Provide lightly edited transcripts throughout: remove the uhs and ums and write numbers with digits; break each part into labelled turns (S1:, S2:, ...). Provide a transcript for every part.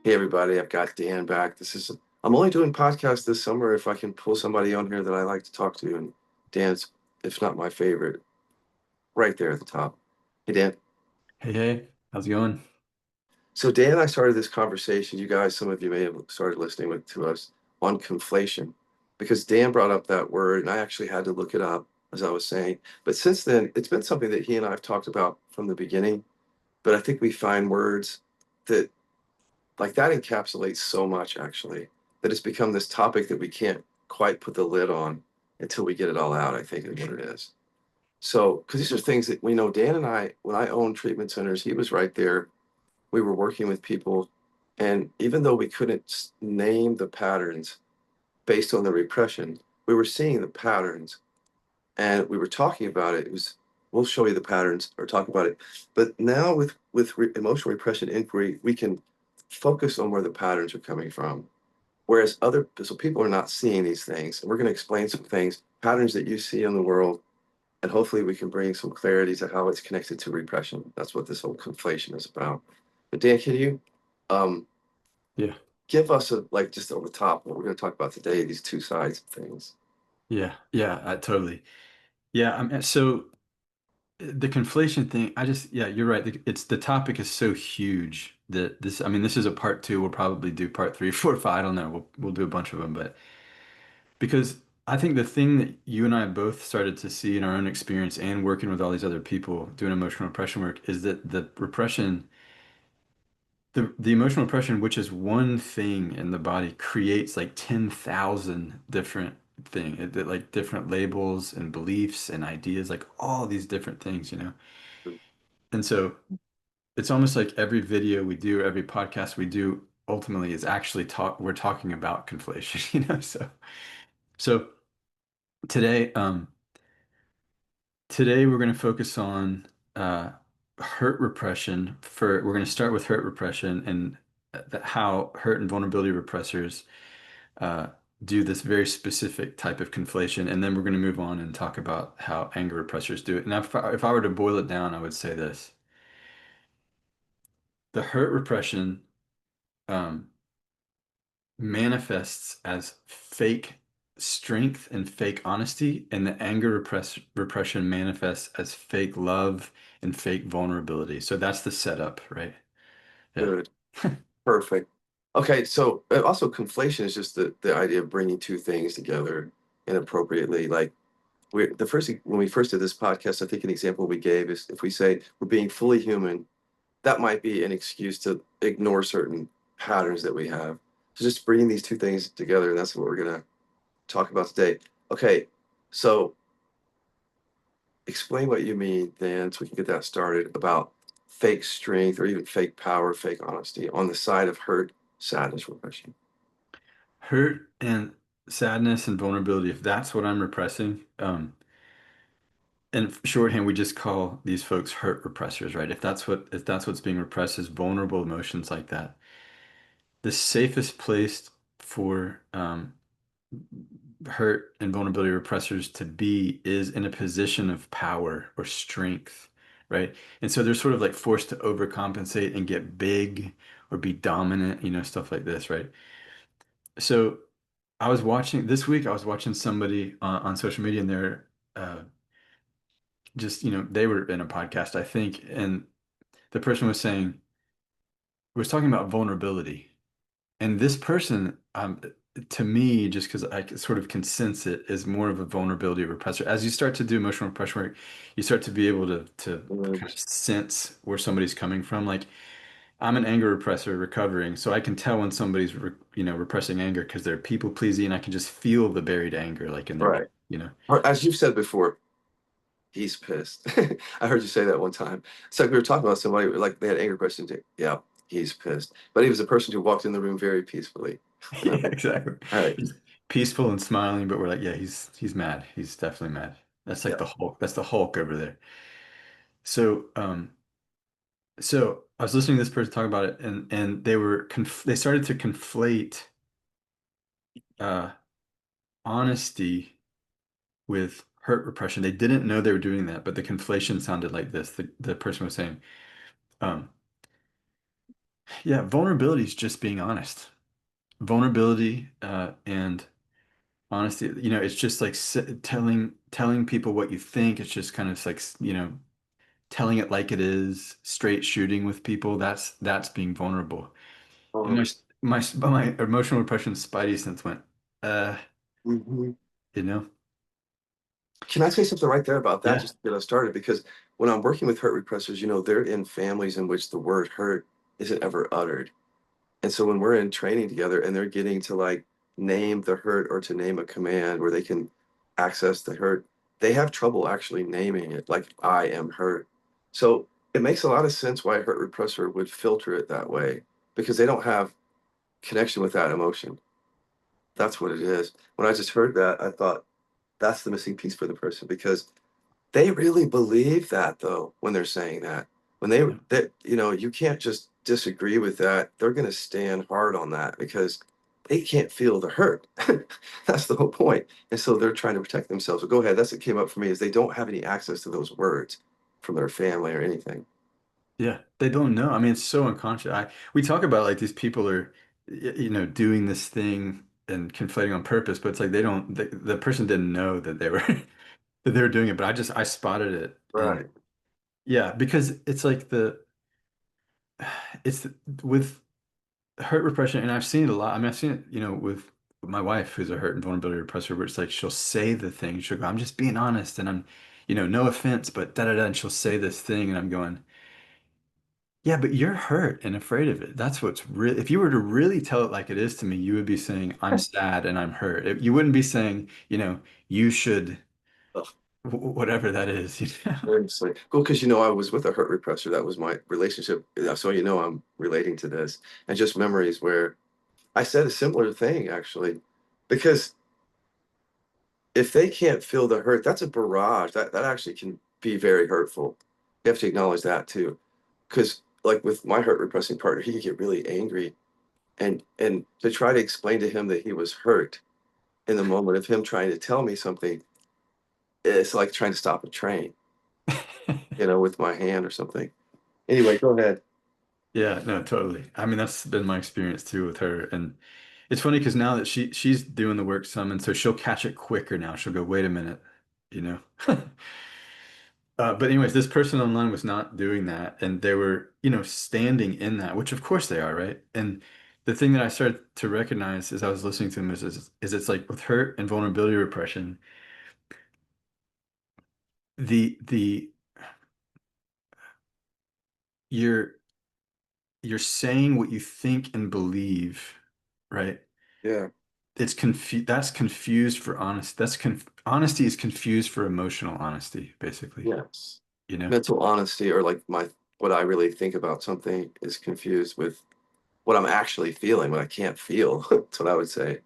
S1: Hey everybody, I've got Dan back. I'm only doing podcasts this summer if I can pull somebody on here that I like to talk to, and Dan's, if not my favorite, right there at the top. Hey Dan.
S2: Hey, hey, how's it going?
S1: So Dan and I started this conversation. You guys, some of you may have started listening to us on conflation because Dan brought up that word, and I actually had to look it up as I was saying. But since then, it's been something that he and I have talked about from the beginning. But I think we find words that like that encapsulates so much actually that it's become this topic that we can't quite put the lid on until we get it all out, I think is what it is. So because these are things that we know. Dan and I, when I owned treatment centers, he was right there. We were working with people, and even though we couldn't name the patterns based on the repression, we were seeing the patterns and we were talking about it. It was, we'll show you the patterns or talk about it. But now with emotional repression inquiry, we can focus on where the patterns are coming from. Whereas so people are not seeing these things. And we're going to explain some things, patterns that you see in the world, and hopefully we can bring some clarity to how it's connected to repression. That's what this whole conflation is about. But Dan, can you um,
S2: Yeah,
S1: give us a like just on the top what we're going to talk about today? These two sides of things.
S2: yeah, totally. Yeah, so the conflation thing, yeah, you're right. The topic is so huge that this is a part two. We'll probably do part three, four, five. I don't know. We'll do a bunch of them, but because I think the thing that you and I both started to see in our own experience and working with all these other people doing emotional repression work is that the repression the emotional oppression, which is one thing in the body, creates like 10,000 different like different labels and beliefs and ideas, like all these different things. And so it's almost like every video we do, every podcast we do, ultimately is actually we're talking about conflation, So today, today we're going to focus on hurt repression. We're going to start with hurt repression and how hurt and vulnerability repressors uh, do this very specific type of conflation, and then we're going to move on and talk about how anger repressors do it. And if I were to boil it down, I would say this: the hurt repression um, manifests as fake strength and fake honesty, and the repression manifests as fake love and fake vulnerability. So that's the setup, right? Yeah.
S1: Good. Perfect. Okay, so also conflation is just the idea of bringing two things together inappropriately. Like when we first did this podcast, I think an example we gave is if we say we're being fully human, that might be an excuse to ignore certain patterns that we have. So just bringing these two things together, and that's what we're gonna talk about today. Okay, so explain what you mean, then, so we can get that started about fake strength or even fake power, fake honesty on the side of hurt, sadness, repression.
S2: Hurt and sadness and vulnerability, if that's what I'm repressing, in shorthand, we just call these folks hurt repressors, right? If that's what's being repressed is vulnerable emotions like that. The safest place for hurt and vulnerability repressors to be is in a position of power or strength, right? And so they're sort of like forced to overcompensate and get big or be dominant, stuff like this, right? So I was watching this week, I was watching somebody on social media and they're they were in a podcast, I think, and the person was talking about vulnerability. And this person, to me, just because sort of can sense it, is more of a vulnerability repressor. As you start to do emotional repression work, you start to be able to kind of sense where somebody's coming from. Like I'm an anger repressor recovering, so I can tell when somebody's repressing anger because they're people pleasing, and I can just feel the buried anger like in their gut,
S1: Right. Or as you've said before, he's pissed. I heard you say that one time. It's like we were talking about somebody like they had anger questions. Yeah, he's pissed. But he was a person who walked in the room very peacefully.
S2: Yeah, exactly.
S1: All right.
S2: He's peaceful and smiling, but we're like, yeah, he's mad. He's definitely mad. That's like
S1: Yeah.
S2: the Hulk. That's the Hulk over there. So, so I was listening to this person talk about it, and they started to conflate uh honesty with hurt repression. They didn't know they were doing that, but the conflation sounded like this. The person was saying, um, Yeah, vulnerability is just being honest. Vulnerability and honesty, it's just like telling people what you think. It's just kind of like, telling it like it is, straight shooting with people. That's being vulnerable. And
S1: Um,
S2: my emotional repression spidey sense went, uh,
S1: mhm.
S2: you know,
S1: Can I say something right there about that
S2: yeah,
S1: just to get us started? Because when I'm working with hurt repressors, they're in families in which the word hurt isn't ever uttered. And so when we're in training together and they're getting to like name the hurt or to name a command where they can access the hurt, they have trouble actually naming it, like I am hurt. So it makes a lot of sense why a hurt repressor would filter it that way because they don't have connection with that emotion. That's what it is. When I just heard that, I thought that's the missing piece for the person because they really believe that though when they're saying that. When
S2: yeah,
S1: you can't just disagree with that. They're going to stand hard on that because they can't feel the hurt. That's the whole point. And so they're trying to protect themselves. So go ahead. That's what came up for me is they don't have any access to those words from their family or anything.
S2: yeah. They don't know. I mean, it's so unconscious. We talk about like these people are, doing this thing and conflating on purpose, but it's like they don't. The person didn't know that they were that they were doing it, but I spotted it, and
S1: Right.
S2: yeah, because it's like it's with hurt repression, and I've seen it a lot. I mean, I've seen it, with my wife, who's a hurt and vulnerability repressor, where it's like she'll say the thing, she'll go, "I'm just being honest," and I'm, no offense, but da da da, and she'll say this thing, and I'm going, "Yeah, but you're hurt and afraid of it. That's what's real. If you were to really tell it like it is to me, you would be saying, I'm sad and I'm hurt. You wouldn't be saying, you should,
S1: Ugh,
S2: whatever that is,
S1: seriously. Cool, because I was with a hurt repressor. That was my relationship. So I'm relating to this. And just memories where I said a similar thing actually. Because if they can't feel the hurt, that's a barrage. That actually can be very hurtful. You have to acknowledge that too. Because like with my hurt repressing partner, he could get really angry and to try to explain to him that he was hurt in the moment of him trying to tell me something, it's like trying to stop a train, with my hand or something. Anyway, go ahead.
S2: Yeah, no, totally. I mean, that's been my experience too with her. And it's funny because now that she's doing the work some, and so she'll catch it quicker now. She'll go, wait a minute, you know. But anyways, this person online was not doing that, and they were, standing in that, which of course they are, right? And the thing that I started to recognize as I was listening to them is it's like with hurt and vulnerability repression, the you're you're saying what you think and believe, right?
S1: Yeah.
S2: That's confused for honest. Honesty is confused for emotional honesty, basically,
S1: Yes.
S2: you know?
S1: Mental honesty or like my what I really think about something is confused with what I'm actually feeling, what I can't feel. That's what I would say. I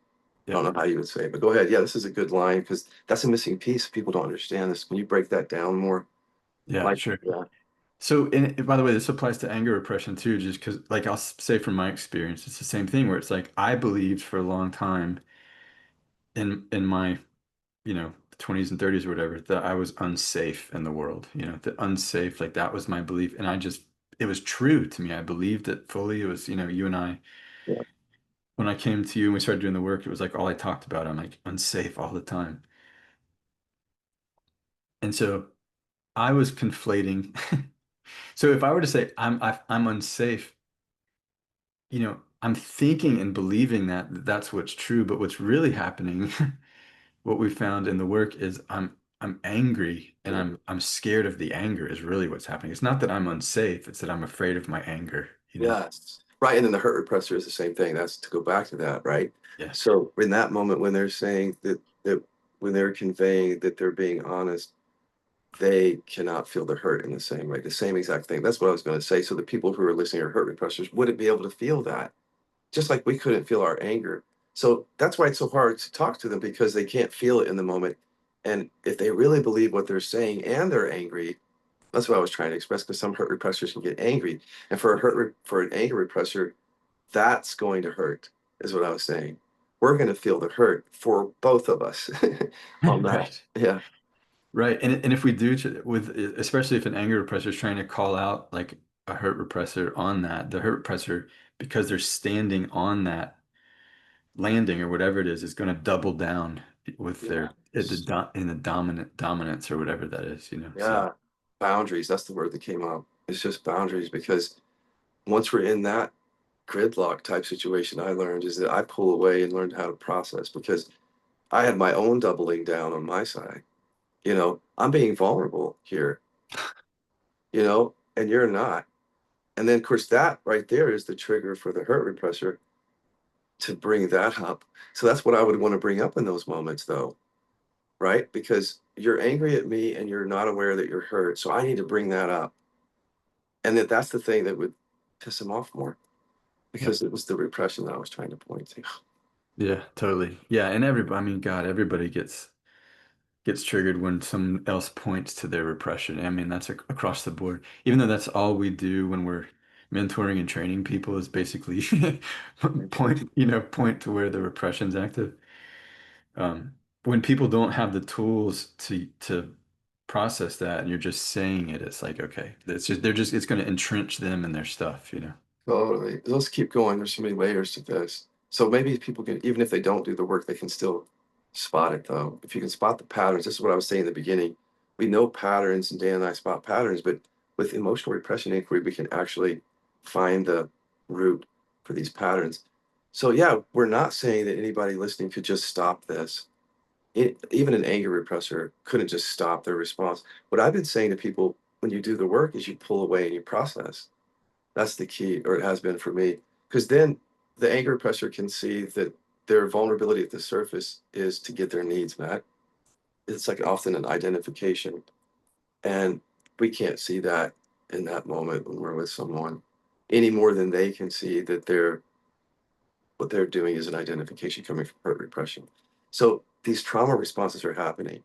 S2: Yeah.
S1: don't know how you would say it, but go ahead. Yeah, this is a good line because that's a missing piece. People don't understand this. Can you break that down more?
S2: Yeah,
S1: Like,
S2: sure.
S1: yeah,
S2: So, and by the way, this applies to anger repression too, just because, like, say from my experience, it's the same thing where it's like I believed for a long time in my, 20s and 30s or whatever, that I was unsafe in the world, that unsafe, like that was my belief. And it was true to me. I believed it fully. It was, you and I,
S1: yeah,
S2: when I came to you and we started doing the work, it was like all I talked about. I'm like unsafe all the time. And so I was conflating. So if I were to say I'm unsafe, I'm thinking and believing that that's what's true, but what's really happening, what we found in the work is I'm angry and
S1: yeah.
S2: I'm scared of the anger is really what's happening. It's not that I'm unsafe, it's that I'm afraid of my anger,
S1: Yes. Right. And then the hurt repressor is the same thing. That's to go back to that, right?
S2: Yeah.
S1: So in that moment when they're saying that when they're conveying that they're being honest, they cannot feel the hurt in the same way, the same exact thing. That's what I was going to say. So the people who are listening are hurt repressors wouldn't be able to feel that, just like we couldn't feel our anger. So that's why it's so hard to talk to them because they can't feel it in the moment. And if they really believe what they're saying and they're angry, that's what I was trying to express because some hurt repressors can get angry. And for an anger repressor, that's going to hurt, is what I was saying. We're going to feel the hurt for both of us on that.
S2: Right.
S1: Yeah.
S2: Right. And if we do with especially if an anger repressor is trying to call out like a hurt repressor on that, the hurt repressor, because they're standing on that landing or whatever it is going to double down with
S1: Yeah.
S2: their at the in the dominance or whatever that is, you know. So
S1: Yeah. Boundaries. That's the word that came up. It's just boundaries because once we're in that gridlock type situation, I learned is that I pull away and learned how to process because I had my own doubling down on my side. I'm being vulnerable here, and you're not. And then, of course, that right there is the trigger for the hurt repressor to bring that up. So that's what I would want to bring up in those moments, though, right? Because you're angry at me and you're not aware that you're hurt. So I need to bring that up. And that's the thing that would piss him off more
S2: yep.
S1: because it was the repression that I was trying to point to.
S2: Yeah, totally. Yeah, and everybody, I mean, God, everybody gets triggered when someone else points to their repression. I mean, that's across the board. Even though that's all we do when we're mentoring and training people is basically point to where the repression's active. When people don't have the tools to process that and you're just saying it, it's like, okay, it's going to entrench them in their stuff, you know?
S1: Totally. Let's keep going. There's so many layers to this. So maybe people can, even if they don't do the work, they can still spot it though. If you can spot the patterns, this is what I was saying in the beginning. We know patterns, and Dan and I spot patterns, but with emotional repression inquiry, we can actually find the root for these patterns. So yeah, we're not saying that anybody listening could just stop this. Even an anger repressor couldn't just stop their response. What I've been saying to people when you do the work is you pull away and you process. That's the key, or it has been for me. Because then the anger repressor can see that their vulnerability at the surface is to get their needs met. It's like often an identification. And we can't see that in that moment when we're with someone any more than they can see that what they're doing is an identification coming from hurt repression. So these trauma responses are happening,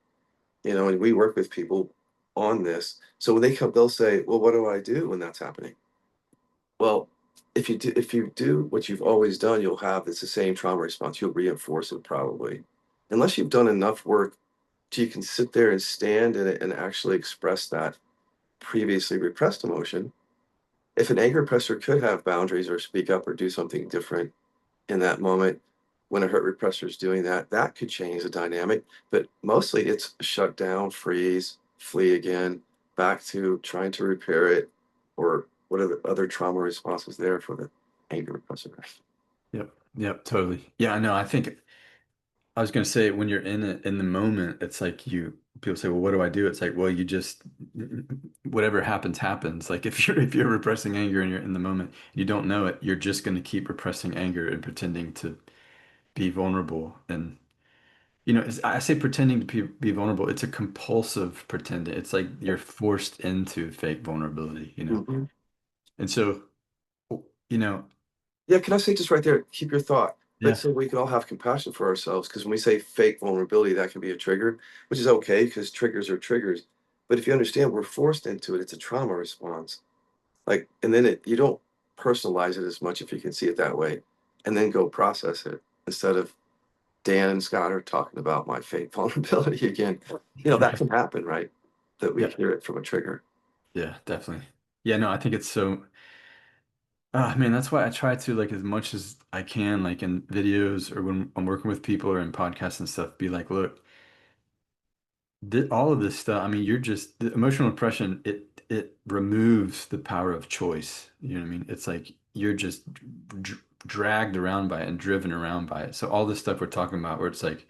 S1: and we work with people on this. So when they come, they'll say, well, what do I do when that's happening? Well, if you do what you've always done, you'll have it's the same trauma response. You'll reinforce it probably. Unless you've done enough work so you can sit there and stand in it and actually express that previously repressed emotion. If an anger repressor could have boundaries or speak up or do something different in that moment when a hurt repressor is doing that, that could change the dynamic. But mostly it's shut down, freeze, flee again, back to trying to repair it, or what are the other trauma responses there for the anger repressor?
S2: Yep. Yep. Totally. Yeah, I know. I think I was going to say when you're in it in the moment, it's like people say, well, what do I do? It's like, well, you just whatever happens, happens. Like if you're repressing anger and you're in the moment, you don't know it, you're just going to keep repressing anger and pretending to be vulnerable. And I say pretending to be vulnerable. It's a compulsive pretending. It's like you're forced into fake vulnerability.
S1: Mhm.
S2: And so, you know,
S1: Yeah, can I say just right there, keep your thought. But
S2: yeah,
S1: so we can all have compassion for ourselves, because when we say fake vulnerability, that can be a trigger, which is okay because triggers are triggers. But if you understand, we're forced into it. It's a trauma response. Like, and then you don't personalize it as much if you can see it that way, and then go process it instead of Dan and Scott are talking about my fake vulnerability again. That
S2: right.
S1: can happen, right? That we
S2: Yeah,
S1: hear it from a trigger.
S2: yeah, definitely. Yeah, no, I think it's so. Man, that's why I try to like as much as I can, like in videos or when I'm working with people or in podcasts and stuff, be like, look, all of this stuff. I mean, you're just the emotional oppression. It removes the power of choice. You know what I mean? It's like you're just dragged around by it and driven around by it. So all this stuff we're talking about, where it's like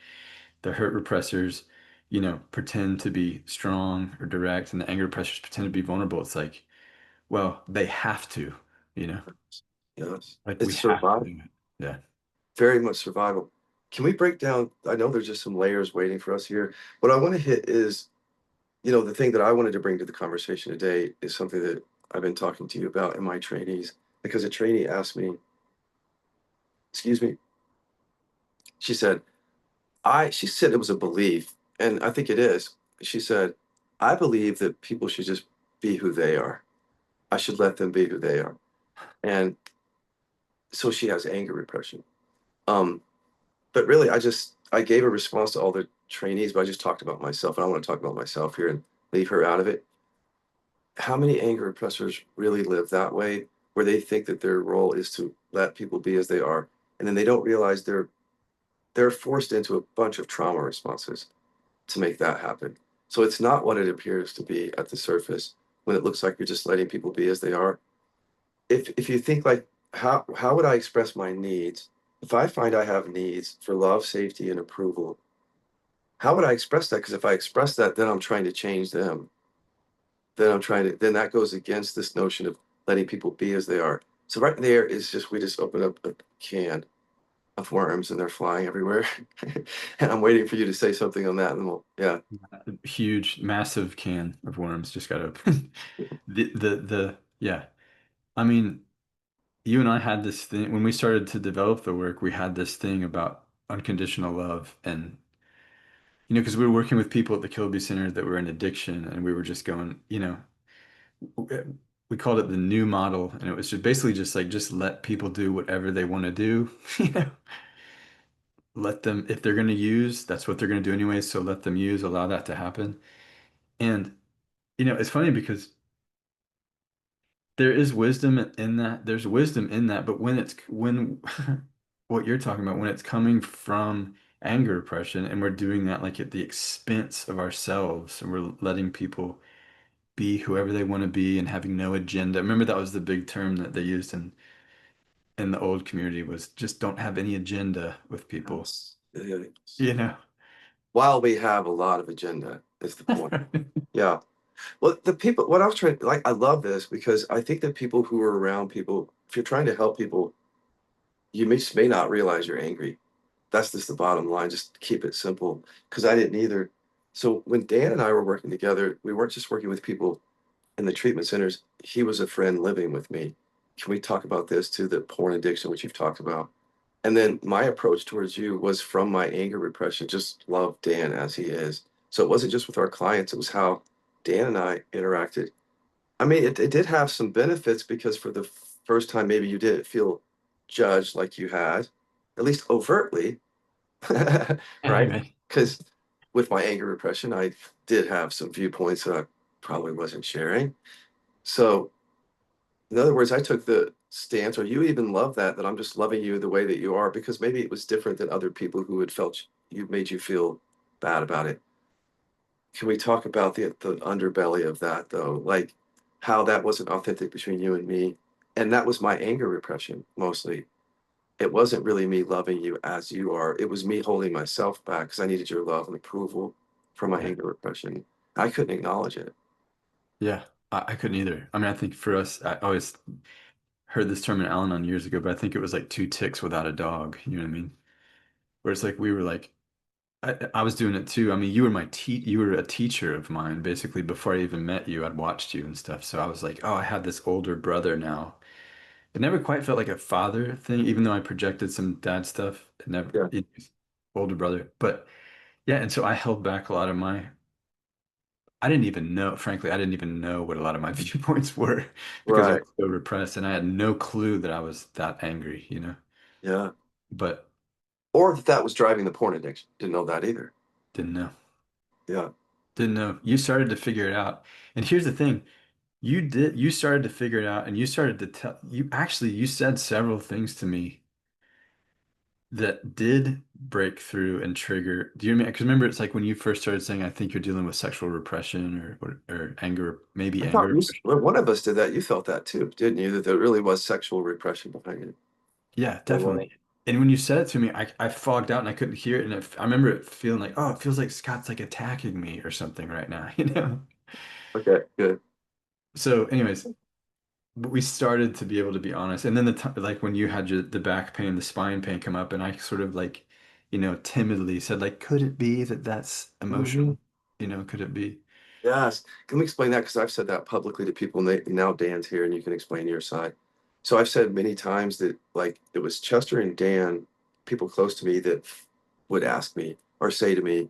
S2: the hurt repressors, pretend to be strong or direct, and the anger repressors pretend to be vulnerable. It's like, well, they have to, you know,
S1: Yes,
S2: like we
S1: it's
S2: have to
S1: survival,
S2: do it. Yeah.
S1: very much survival. Can we break down? I know there's just some layers waiting for us here. What I want to hit is, the thing that I wanted to bring to the conversation today is something that I've been talking to you about in my trainees, because a trainee asked me, excuse me, she said, she said it was a belief, and I think it is. She said, I believe that people should just be who they are. I should let them be who they are. And so she has anger repression. Um, but really, I gave a response to all the trainees, but I just talked about myself, and I want to talk about myself here and leave her out of it. how many anger repressors really live that way, where they think that their role is to let people be as they are, and then they don't realize they're forced into a bunch of trauma responses to make that happen. So it's not what it appears to be at the surface when it looks like you're just letting people be as they are. If you think like, how would I express my needs? If I find I have needs for love, safety, and approval, how would I express that? Because if I express that, then I'm trying to change them. Then that goes against this notion of letting people be as they are. So right there is just, we just open up a can of worms and they're flying everywhere. And I'm waiting for you to say something on that. And we'll, yeah.
S2: Huge, massive can of worms just got opened. Yeah. I mean, you and I had this thing when we started to develop the work, we had this thing about unconditional love. And, because we were working with people at the Kiloby Center that were in addiction, and we were just going, we called it the new model. And it was just basically just like, just let people do whatever they want to do, you know, let them, if they're going to use, that's what they're going to do anyway. So let them use, allow that to happen. And, it's funny because there is wisdom in that. There's wisdom in that, but when what you're talking about, when it's coming from anger repression and we're doing that like at the expense of ourselves and we're letting people be whoever they want to be and having no agenda. Remember that was the big term that they used in the old community was just don't have any agenda with people,
S1: Yes. Yeah.
S2: you know.
S1: While we have a lot of agenda, is the point. Yeah. Well, the people, what I was trying, like, I love this because I think that people who are around people, if you're trying to help people, you may not realize you're angry. That's just the bottom line. Just keep it simple. Because I didn't either. So when Dan and I were working together, we weren't just working with people in the treatment centers. He was a friend living with me. Can we talk about this too? The porn addiction, which you've talked about. And then my approach towards you was from my anger repression, just love Dan as he is. So it wasn't just with our clients, it was how Dan and I interacted. I mean, it did have some benefits because for the first time, maybe you didn't feel judged like you had, at least overtly, right?
S2: Anyway,
S1: Because with my anger repression, I did have some viewpoints that I probably wasn't sharing. So, in other words, I took the stance, or you even love that I'm just loving you the way that you are, because maybe it was different than other people who had felt you made you feel bad about it. Can we talk about the underbelly of that though? Like how that wasn't authentic between you and me. And that was my anger repression mostly. It wasn't really me loving you as you are. It was me holding myself back because I needed your love and approval from my
S2: yeah,
S1: anger repression. I couldn't acknowledge it.
S2: yeah, I couldn't either. I mean, I think for us, I always heard this term in Al-Anon years ago, but I think it was like two ticks without a dog. You know what I mean? Where it's like we were like, I was doing it too. I mean, you were a teacher of mine basically before I even met you. I'd watched you and stuff. So I was like, oh, I had this older brother now. It never quite felt like a father thing, even though I projected some dad stuff.
S1: Yeah.
S2: Older brother. But yeah, and so I held back a lot of I didn't even know, frankly, I didn't even know what a lot of my viewpoints were because I
S1: Right.
S2: was so repressed and I had no clue that I was that angry.
S1: Yeah.
S2: But
S1: Or that was driving the porn addiction. Didn't know that either.
S2: didn't know.
S1: Yeah.
S2: Didn't know. You started to figure it out. And here's the thing. You started to figure it out and you started to you said several things to me that did break through and trigger. Do you remember? Because remember, it's like when you first started saying, I think you're dealing with sexual repression or anger, maybe
S1: I thought
S2: anger repression.
S1: well, one of us did that. You felt that too, didn't you? That there really was sexual repression behind it.
S2: Yeah,
S1: For a while.
S2: definitely. And when you said it to me, I fogged out and I couldn't hear it. And I remember it feeling like, oh, it feels like Scott's like attacking me or something right now?
S1: Okay, good.
S2: So, anyways, but we started to be able to be honest. And then like when you had the back pain, the spine pain come up, and I sort of like, timidly said, like, could it be that that's
S1: Mhm.
S2: emotional? Could it be?
S1: Yes. Can we explain that? Because I've said that publicly to people, and now Dan's here, and you can explain your side. So I've said many times that like it was Chester and Dan, people close to me, that would ask me or say to me,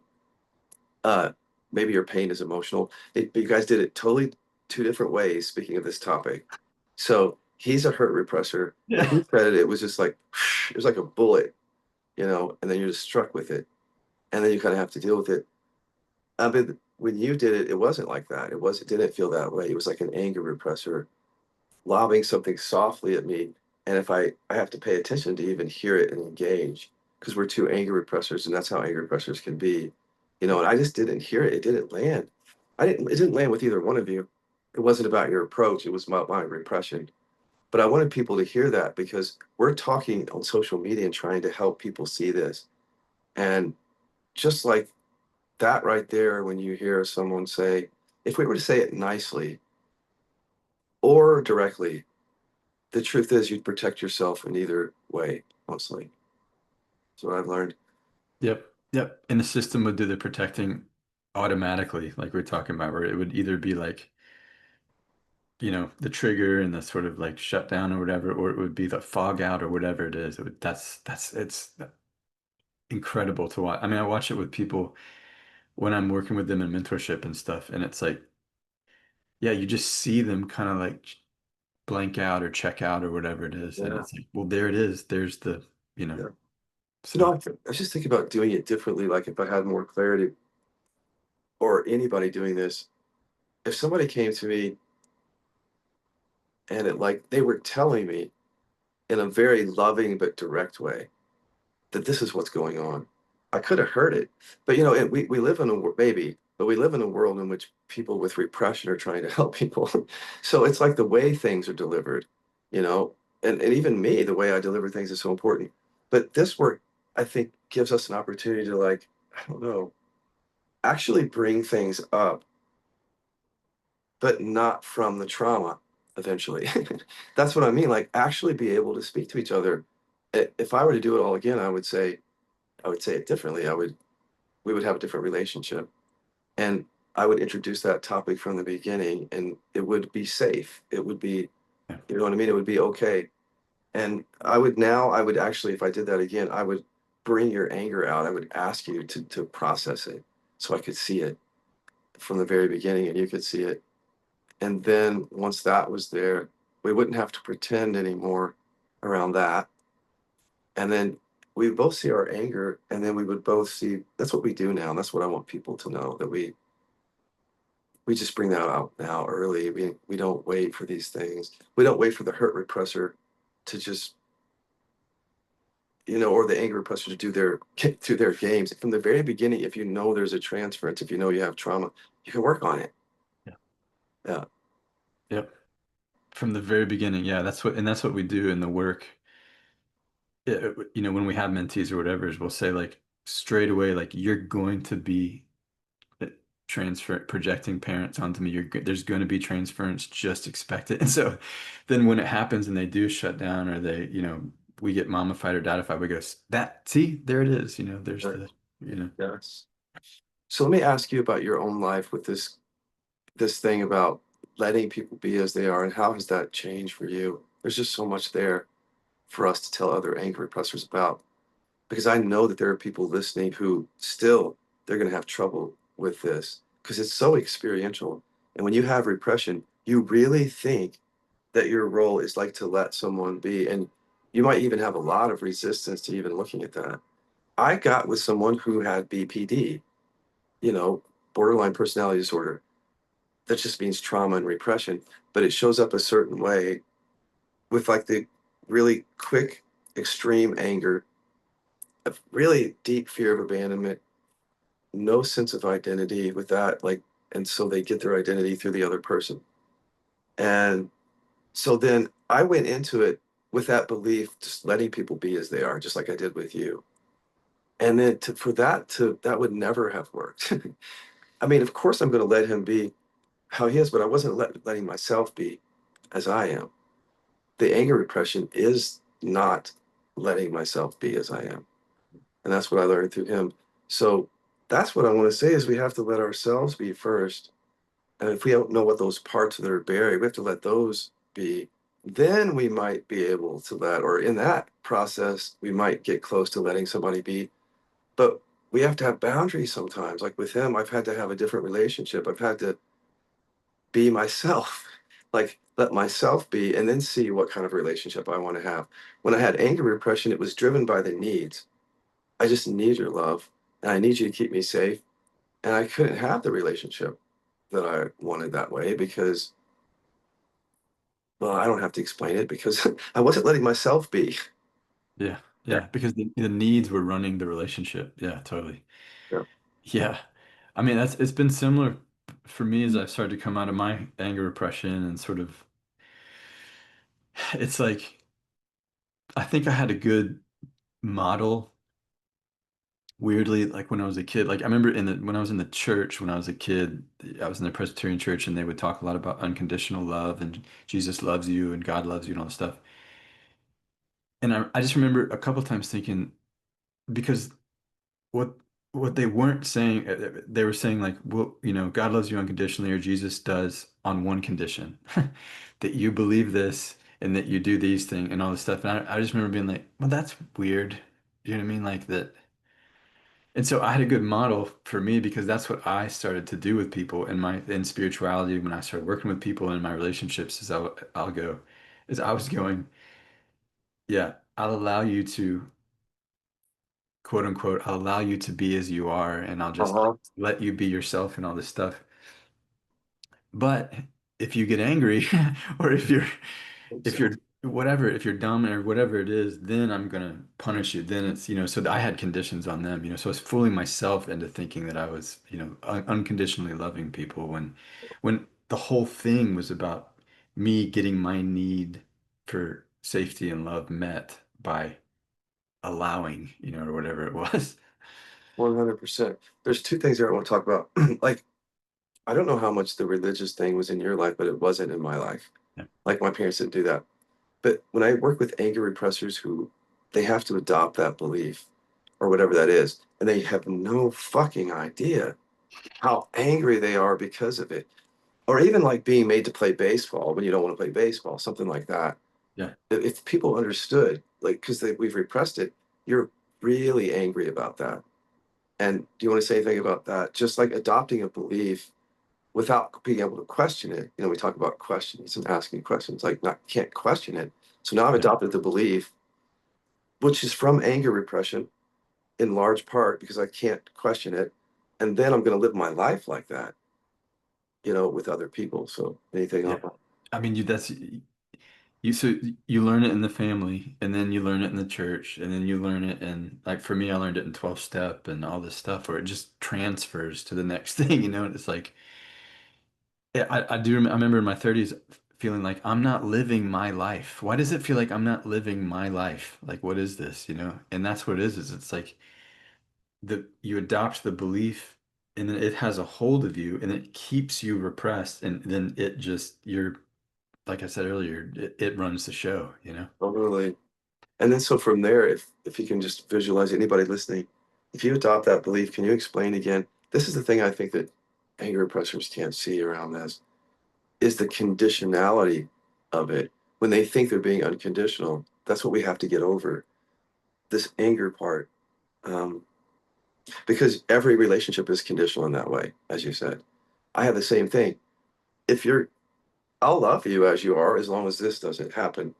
S1: uh, maybe your pain is emotional. But you guys did it totally two different ways, speaking of this topic. So he's a hurt repressor. When
S2: Yeah.
S1: he said it, it was just like it was like a bullet, and then you're just struck with it. And then you kind of have to deal with it. But when you did it, it wasn't like that. It didn't feel that way. It was like an anger repressor lobbing something softly at me. And if I have to pay attention to even hear it and engage, because we're two anger repressors, and that's how anger repressors can be. And I just didn't hear it. It didn't land. It didn't land with either one of you. It wasn't about your approach, it was about my repression. But I wanted people to hear that because we're talking on social media and trying to help people see this. And just like that right there, when you hear someone say, if we were to say it nicely or directly, the truth is you'd protect yourself in either way, mostly. That's what I've learned.
S2: Yep. Yep. And the system would do the protecting automatically, like we're talking about, where it would either be like, the trigger and the sort of like shutdown or whatever, or it would be the fog out or whatever it is. It's incredible to watch. I mean, I watch it with people when I'm working with them in mentorship and stuff, and it's like, yeah, you just see them kind of like blank out or check out or whatever it is. And
S1: Yeah,
S2: it's like, well, there it is. There's the, you know,
S1: yeah.
S2: so
S1: I was just thinking about doing it differently. Like if I had more clarity or anybody doing this, if somebody came to me and it like they were telling me in a very loving but direct way that this is what's going on. I could have heard it, but and we live in but we live in a world in which people with repression are trying to help people. So it's like the way things are delivered, you know, and even me, the way I deliver things is so important. But this work, I think, gives us an opportunity to like, I don't know, actually bring things up, but not from the trauma eventually. That's what I mean. Like actually be able to speak to each other. If I were to do it all again, I would say it differently. We would have a different relationship. And I would introduce that topic from the beginning and it would be safe. It would be,
S2: yeah,
S1: you know what I mean? It would be okay. And I would actually, if I did that again, I would bring your anger out. I would ask you to process it so I could see it from the very beginning and you could see it. And then once that was there, we wouldn't have to pretend anymore around that. And then we would both see our anger and then we would both see that's what we do now. And that's what I want people to know that we just bring that out now early. We don't wait for these things. We don't wait for the hurt repressor to just, or the anger repressor to do their games. From the very beginning, if you know there's a transference, if you know you have trauma, you can work on it.
S2: yeah,
S1: Yeah.
S2: yep. From the very beginning. Yeah, that's what we do in the work. When we have mentees or whatever, is we'll say like straight away, like you're going to be uh, transfer projecting parents onto me. There's going to be transference, just expect it. And so then when it happens and they do shut down or we get mamified or dadified, we go, that, see, there it is. There's
S1: Right.
S2: you know,
S1: Yes. So let me ask you about your own life with this thing about letting people be as they are and how has that changed for you? There's just so much there for us to tell other anger repressors about because I know that there are people listening who still they're going to have trouble with this because it's so experiential. And when you have repression, you really think that your role is like to let someone be and you might even have a lot of resistance to even looking at that. I got with someone who had BPD, you know, borderline personality disorder. That just means trauma and repression, but it shows up a certain way with like the really quick, extreme anger, a really deep fear of abandonment, no sense of identity with that. Like, and so they get their identity through the other person. And so then I went into it with that belief, just letting people be as they are, just like I did with you. And then that would never have worked. I mean, of course, I'm going to let him be how he is, but I wasn't letting myself be as I am. The anger repression is not letting myself be as I am. And that's what I learned through him. So that's what I want to say is we have to let ourselves be first. And if we don't know what those parts that are buried, we have to let those be. Then we might be able to or in that process, we might get close to letting somebody be. But we have to have boundaries sometimes. Like with him, I've had to have a different relationship. I've had to be myself, like let myself be, and then see what kind of relationship I want to have. When I had anger repression, it was driven by the needs. I just need your love, and I need you to keep me safe. And I couldn't have the relationship that I wanted that way because, well, I don't have to explain it because I wasn't letting myself be.
S2: Yeah.
S1: Yeah.
S2: Yeah. Because the needs were running the relationship. Yeah, totally.
S1: Yeah.
S2: Yeah. I mean, it's been similar for me as I've started to come out of my anger repression and sort of, it's like, I think I had a good model weirdly, like when I was a kid. Like I remember when I was in the church when I was a kid, I was in the Presbyterian church and they would talk a lot about unconditional love and Jesus loves you and God loves you and all this stuff. And I just remember a couple times thinking, because what what they weren't saying, they were saying like, well, God loves you unconditionally, or Jesus does on one condition, that you believe this and that you do these things and all this stuff. And I just remember being like, well, that's weird. You know what I mean? Like that. And so I had a good model for me because that's what I started to do with people in spirituality when I started working with people in my relationships is I'll go, is I was going, yeah, I'll allow you to quote unquote, I'll allow you to be as you are and I'll just
S1: Uh-huh.
S2: let you be yourself and all this stuff. But if you get angry or if you're whatever, if you're dumb or whatever it is, then I'm gonna punish you. Then it's, so I had conditions on them, so I was fooling myself into thinking that I was, unconditionally loving people when the whole thing was about me getting my need for safety and love met by allowing, or whatever it was.
S1: 100%. There's two things there I want to talk about. Like, I don't know how much the religious thing was in your life, but it wasn't in my life.
S2: Yeah.
S1: Like, my parents didn't do that. But when I work with anger repressors who they have to adopt that belief or whatever that is, and they have no fucking idea how angry they are because of it. Or even like being made to play baseball when you don't want to play baseball, something like that.
S2: Yeah.
S1: If people understood, like, because we've repressed it, you're really angry about that. And do you want to say anything about that? Just like adopting a belief without being able to question it. We talk about questions and asking questions, like not can't question it. So now I've
S2: Yeah.
S1: adopted the belief, which is from anger repression in large part because I can't question it. And then I'm going to live my life like that, with other people. So anything
S2: Yeah.
S1: else?
S2: I mean, so you learn it in the family, and then you learn it in the church, and then you learn it in, like for me, I learned it in 12 step and all this stuff where it just transfers to the next thing, and it's like yeah, I remember in my 30s feeling like I'm not living my life. Why does it feel like I'm not living my life? Like what is this, And that's what it is it's like you adopt the belief and then it has a hold of you and it keeps you repressed and then you're like I said earlier, it runs the show.
S1: Totally. And then so from there, if you can just visualize anybody listening, if you adopt that belief, can you explain again? This is the thing I think that anger oppressors can't see around this is the conditionality of it. When they think they're being unconditional, that's what we have to get over. This anger part. Um, because every relationship is conditional in that way, as you said. I have the same thing. If you're, I'll love you as you are as long as this doesn't happen.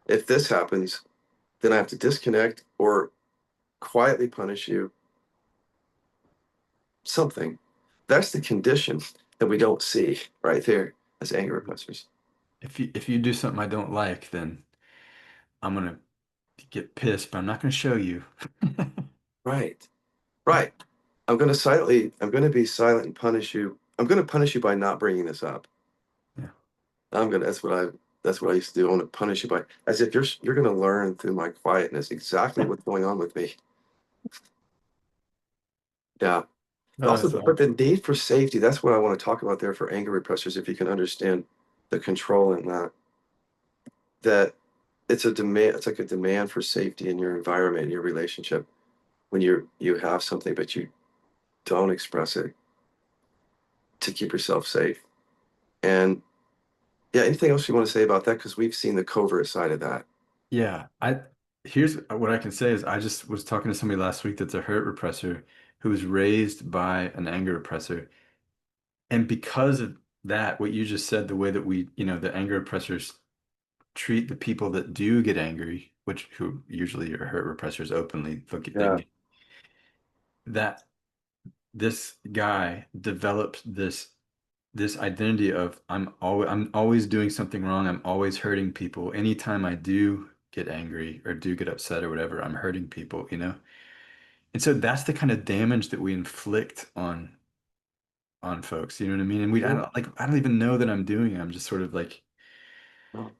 S1: If this happens, then I have to disconnect or quietly punish you, something. That's the condition that we don't see right there as anger repressors.
S2: If you do something I don't like, then I'm gonna get pissed, but I'm not gonna show you.
S1: Right. Right. I'm going to be silent and punish you. I'm going to punish you by not bringing this up.
S2: Yeah.
S1: That's what I used to do. I want to punish you by, as if you're going to learn through my quietness exactly what's going on with me. Yeah.
S2: Oh,
S1: Also,
S2: that's
S1: but
S2: awesome.
S1: the need for safety, that's what I want to talk about there for anger repressors. If you can understand the control in that it's a demand, it's like a demand for safety in your environment, in your relationship, when you have something, but you don't express it to keep yourself safe. And yeah, anything else you want to say about that? Because we've seen the covert side of that.
S2: Yeah, here's what I can say is I just was talking to somebody last week that's a hurt repressor who was raised by an anger repressor. And because of that, what you just said, the way that the anger repressors treat the people that do get angry, who usually are hurt repressors openly, they can
S1: Yeah.
S2: get that this guy developed this identity of I'm always doing something wrong. I'm always hurting people. Anytime I do get angry or do get upset or whatever, I'm hurting people, you know? And so that's the kind of damage that we inflict on folks, you know what I mean? And I
S1: Mhm.
S2: don't like I don't even know that I'm doing it. I'm just sort of like,
S1: No,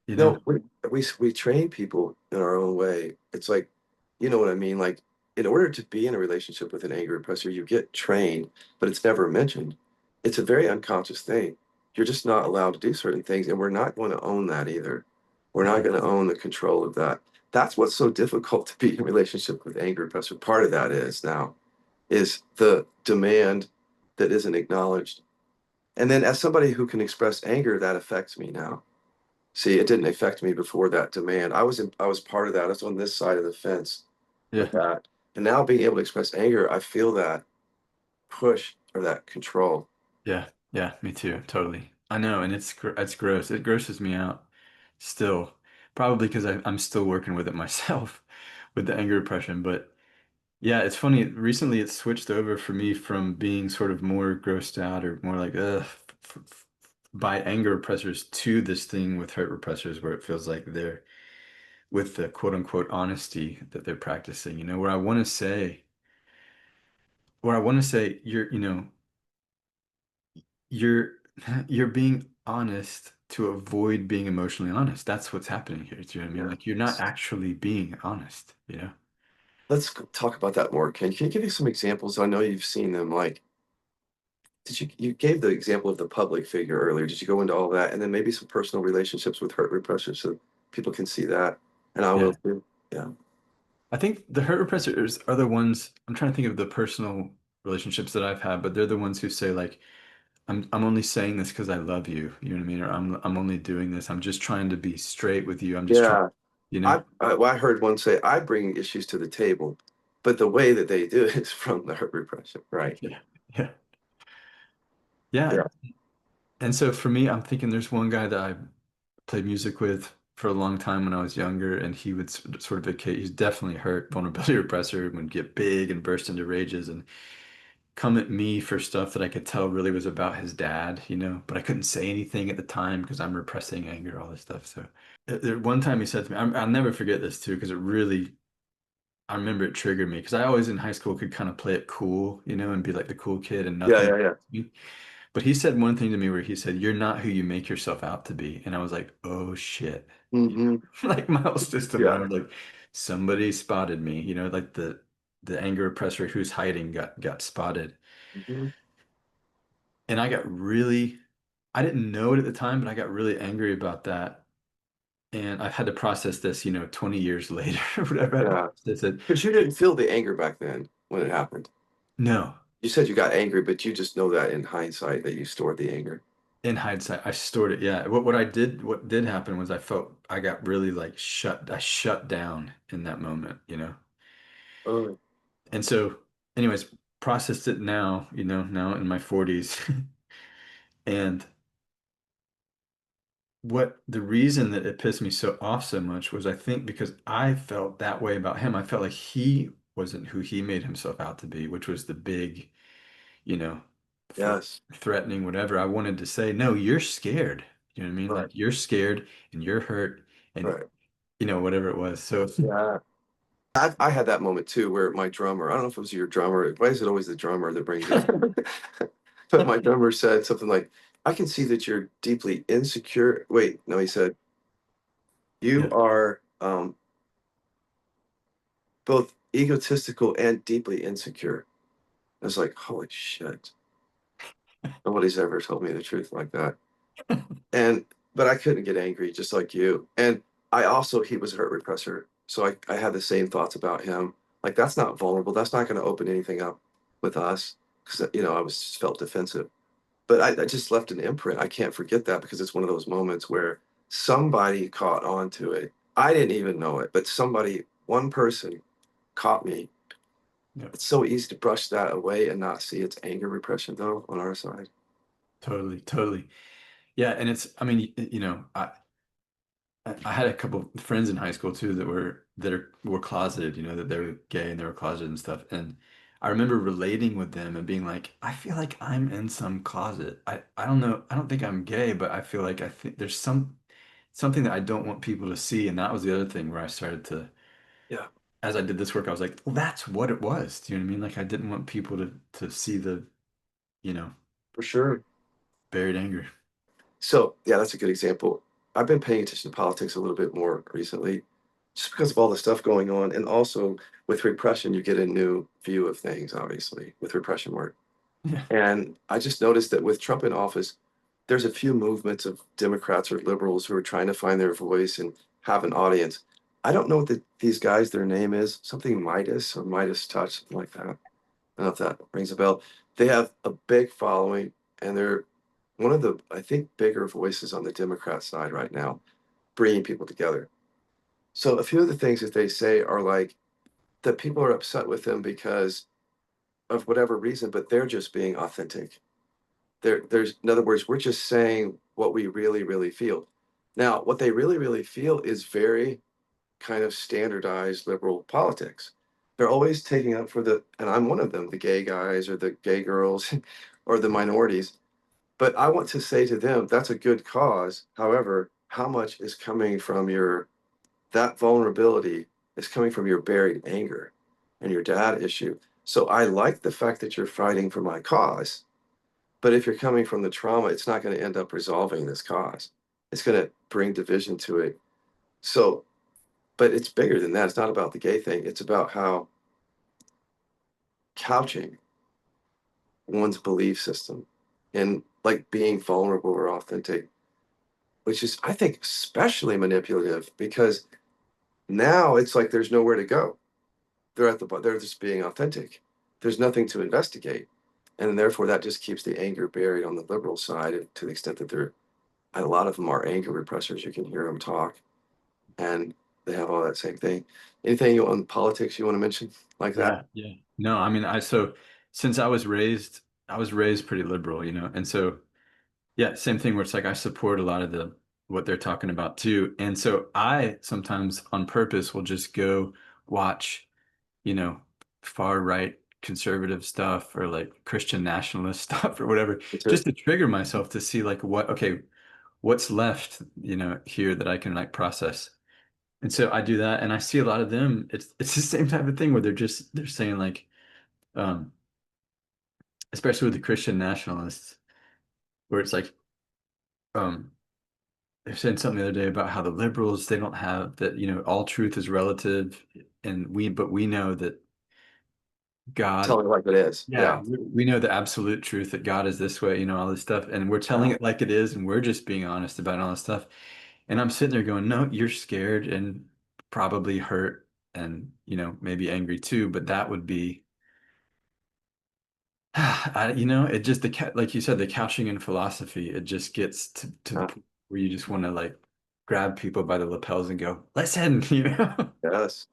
S2: you know,
S1: no, we train people in our own way. It's like, you know what I mean? Like, in order to be in a relationship with an angry oppressor, you get trained, but it's never mentioned. It's a very unconscious thing. You're just not allowed to do certain things, and we're not going to own that either. We're not
S2: yeah,
S1: going to own the control of that. That's what's so difficult to be in a relationship with angry oppressor. Part of that is the demand that isn't acknowledged. And then as somebody who can express anger, that affects me now. See, it didn't affect me before that demand. I was part of that. I was on this side of the fence
S2: yeah,
S1: with that. And now being able to express anger, I feel that push or that control.
S2: yeah, yeah, me too, totally. I know, and it's gross. It grosses me out still, probably because I'm still working with it myself, with the anger repression. But yeah, it's funny. Recently, it switched over for me from being sort of more grossed out or more like by anger repressors to this thing with hurt repressors, where it feels like they're with the quote unquote honesty that they're practicing. You know, where I want to say you're you're being honest to avoid being emotionally honest. That's what's happening here. Do you know what I mean?
S1: Yeah.
S2: Like you're not actually being honest, you know?
S1: Talk about that more, Ken. Can you give me some examples? I know you've seen them. Like, you gave the example of the public figure earlier. Did you go into all that? And then maybe some personal relationships with hurt repressors so people can see that. And I will
S2: Yeah.
S1: too. Yeah.
S2: I think the hurt repressors are the ones I'm trying to think of the personal relationships that I've had, but they're the ones who say like I'm only saying this because I love you. You know what I mean? Or I'm only doing this. I'm just trying to be straight with you. I'm just trying,
S1: Yeah.
S2: you know?
S1: Well, I heard one say, I bring issues to the table, but the way that they do it is from the hurt repression, right?
S2: Yeah. Yeah. Yeah.
S1: Yeah.
S2: And so for me, I'm thinking there's one guy that I played music with for a long time when I was younger, and he would sort of he's definitely hurt vulnerability repressor, would get big and burst into rages and come at me for stuff that I could tell really was about his dad, you know, but I couldn't say anything at the time because I'm repressing anger, all this stuff. So one time he said to me, I'll never forget this too, because it really, I remember it triggered me because I always in high school could kind of play it cool, you know, and be like the cool kid and
S1: Yeah.
S2: nothing.
S1: Yeah. Yeah.
S2: But he said one thing to me where he said, "You're not who you make yourself out to be." And I was like, "Oh shit."
S1: Hmm.
S2: Like my whole system
S1: Yeah.
S2: went like somebody spotted me, you know, like the anger oppressor who's hiding got spotted.
S1: Hmm.
S2: And I didn't know it at the time, but I got really angry about that. And I've had to process this, you know, 20 years later or whatever. I had to
S1: Yeah.
S2: process it.
S1: Because you didn't feel the anger back then when it happened.
S2: No,
S1: You said you got angry, but you just know that in hindsight that you stored the anger.
S2: in hindsight, I stored it. Yeah. What did happen was I got really like I shut down in that moment, you know?
S1: Oh,
S2: And so, anyways, processed it now, you know, now in my 40s. And what the reason that it pissed me so off so much was I think because I felt that way about him. I felt like he wasn't who he made himself out to be, which was the big, you know, thr
S1: yes.
S2: threatening, whatever. I wanted to say, no, you're scared. You know what I mean?
S1: Right.
S2: Like you're scared and you're hurt and,
S1: Right.
S2: you know, whatever it was. So,
S1: Yeah. I had that moment too where my drummer, I don't know if it was your drummer, why is it always the drummer that brings it? But my drummer said something like, I can see that you're deeply insecure. Wait, no, he said, you
S2: yeah.
S1: are both egotistical and deeply insecure. I was like, holy shit. Nobody's ever told me the truth like that. And but I couldn't get angry just like you. And he was a hurt repressor. So I had the same thoughts about him. Like that's not vulnerable. That's not going to open anything up with us. Because I was felt defensive. But I just left an imprint. I can't forget that because it's one of those moments where somebody caught on to it. I didn't even know it, but one person caught me.
S2: Yeah.
S1: It's so easy to brush that away and not see its anger repression though on our side.
S2: Totally, totally. Yeah, and I mean, you know, I had a couple of friends in high school too that were closeted, you know, that they were gay and they were closeted and stuff. And I remember relating with them and being like, I feel like I'm in some closet. I don't know. I don't think I'm gay, but I feel like I think there's something that I don't want people to see. And that was the other thing where I started to,
S1: Yeah,
S2: as I did this work, I was like, well, that's what it was. Do you know what I mean? Like I didn't want people to see the, you know,
S1: for sure.
S2: buried anger.
S1: So, yeah, that's a good example. I've been paying attention to politics a little bit more recently, just because of all the stuff going on. And also with repression, you get a new view of things, obviously, with repression work.
S2: Yeah.
S1: And I just noticed that with Trump in office, there's a few movements of Democrats or liberals who are trying to find their voice and have an audience. I don't know what these guys, their name is, something Midas or Midas Touch, something like that. I don't know if that rings a bell. They have a big following, and they're one of the, I think, bigger voices on the Democrat side right now, bringing people together. So a few of the things that they say are like that people are upset with them because of whatever reason, but they're just being authentic. There's, in other words, we're just saying what we really, really feel. Now, what they really, really feel is very kind of standardized liberal politics. They're always taking up for the, and I'm one of them, the gay guys or the gay girls or the minorities. But I want to say to them, that's a good cause. However, how much is coming from your, that vulnerability is coming from your buried anger and your dad issue. So I like the fact that you're fighting for my cause, but if you're coming from the trauma, it's not going to end up resolving this cause. It's going to bring division to it. So, but it's bigger than that. It's not about the gay thing. It's about how couching one's belief system and like being vulnerable or authentic, which is, I think, especially manipulative because now it's like there's nowhere to go. They're just being authentic. There's nothing to investigate. And therefore, that just keeps the anger buried on the liberal side to the extent that they're, and a lot of them are anger repressors. You can hear them talk, and they have all that same thing. Anything on politics you want to mention like that?
S2: Yeah. Yeah. No, I mean, so since I was raised pretty liberal, and so yeah, same thing where it's like I support a lot of the what they're talking about too. And so I sometimes on purpose will just go watch, you know, far right conservative stuff or like Christian nationalist stuff or whatever,
S1: Me too.
S2: just to trigger myself to see like okay, what's left, here that I can like process. And so I do that and I see a lot of them, it's the same type of thing where they're saying like, um, especially with the Christian nationalists, where it's like, um, they're saying something the other day about how the liberals, they don't have that, all truth is relative. But we know that God,
S1: Tell me like it is.
S2: yeah,
S1: Yeah.
S2: we know the absolute truth that God is this way, all this stuff. And we're telling
S1: Yeah.
S2: it like it is. And we're just being honest about all this stuff. And I'm sitting there going, no, you're scared and probably hurt and, maybe angry too. But that would be, it just, like you said, the couching in philosophy, it just gets to the
S1: Yeah.
S2: point where you just want to like grab people by the lapels and go, listen, you know?
S1: Yes.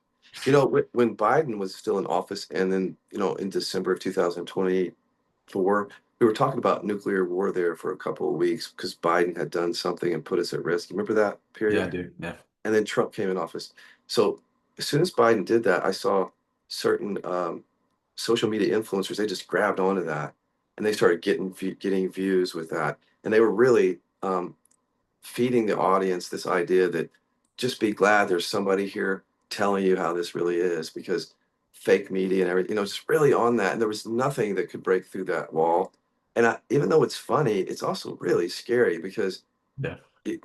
S1: When Biden was still in office, and then, in December of 2024, we were talking about nuclear war there for a couple of weeks because Biden had done something and put us at risk. You remember that
S2: Yeah,
S1: period?
S2: dude. Yeah.
S1: And then Trump came in office. So as soon as Biden did that, I saw certain social media influencers, they just grabbed onto that and they started getting views with that. And they were really feeding the audience this idea that just be glad there's somebody here telling you how this really is because fake media and everything, just really on that. And there was nothing that could break through that wall. And even though it's funny, it's also really scary because
S2: Yeah.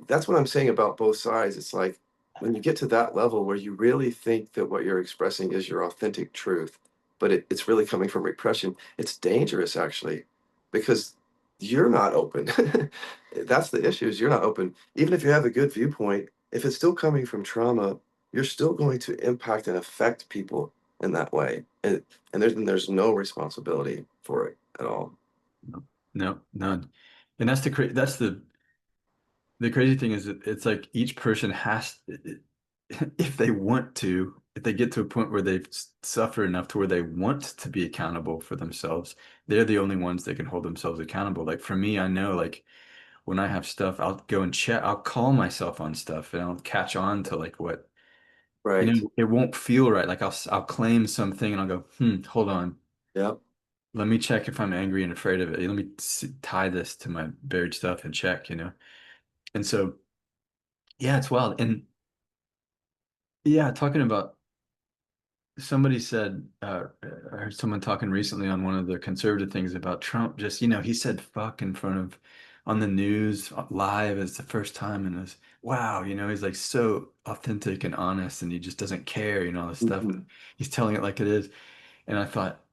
S1: that's what I'm saying about both sides. It's like when you get to that level where you really think that what you're expressing is your authentic truth, but it's really coming from repression, it's dangerous actually, because you're not open. That's the issue is you're not open. Even if you have a good viewpoint, if it's still coming from trauma, you're still going to impact and affect people in that way. And there's no responsibility for it at all.
S2: No, no, none. And that's the crazy thing is that it's like each person has, if they want to, if they get to a point where they've suffered enough to where they want to be accountable for themselves, they're the only ones that can hold themselves accountable. Like for me, I know like when I have stuff, I'll go and check, I'll call myself on stuff and I'll catch on to like what,
S1: Right.
S2: it won't feel right. Like I'll claim something and I'll go, hold on.
S1: Yep.
S2: Let me check if I'm angry and afraid of it. Let me tie this to my buried stuff and check, you know? And so, yeah, it's wild. And yeah, talking about somebody said, I heard someone talking recently on one of the conservative things about Trump. Just, he said fuck in front of on the news live as the first time, and it was wow, he's like so authentic and honest, and he just doesn't care, all this stuff. But
S1: Mhm.
S2: he's telling it like it is. And I thought,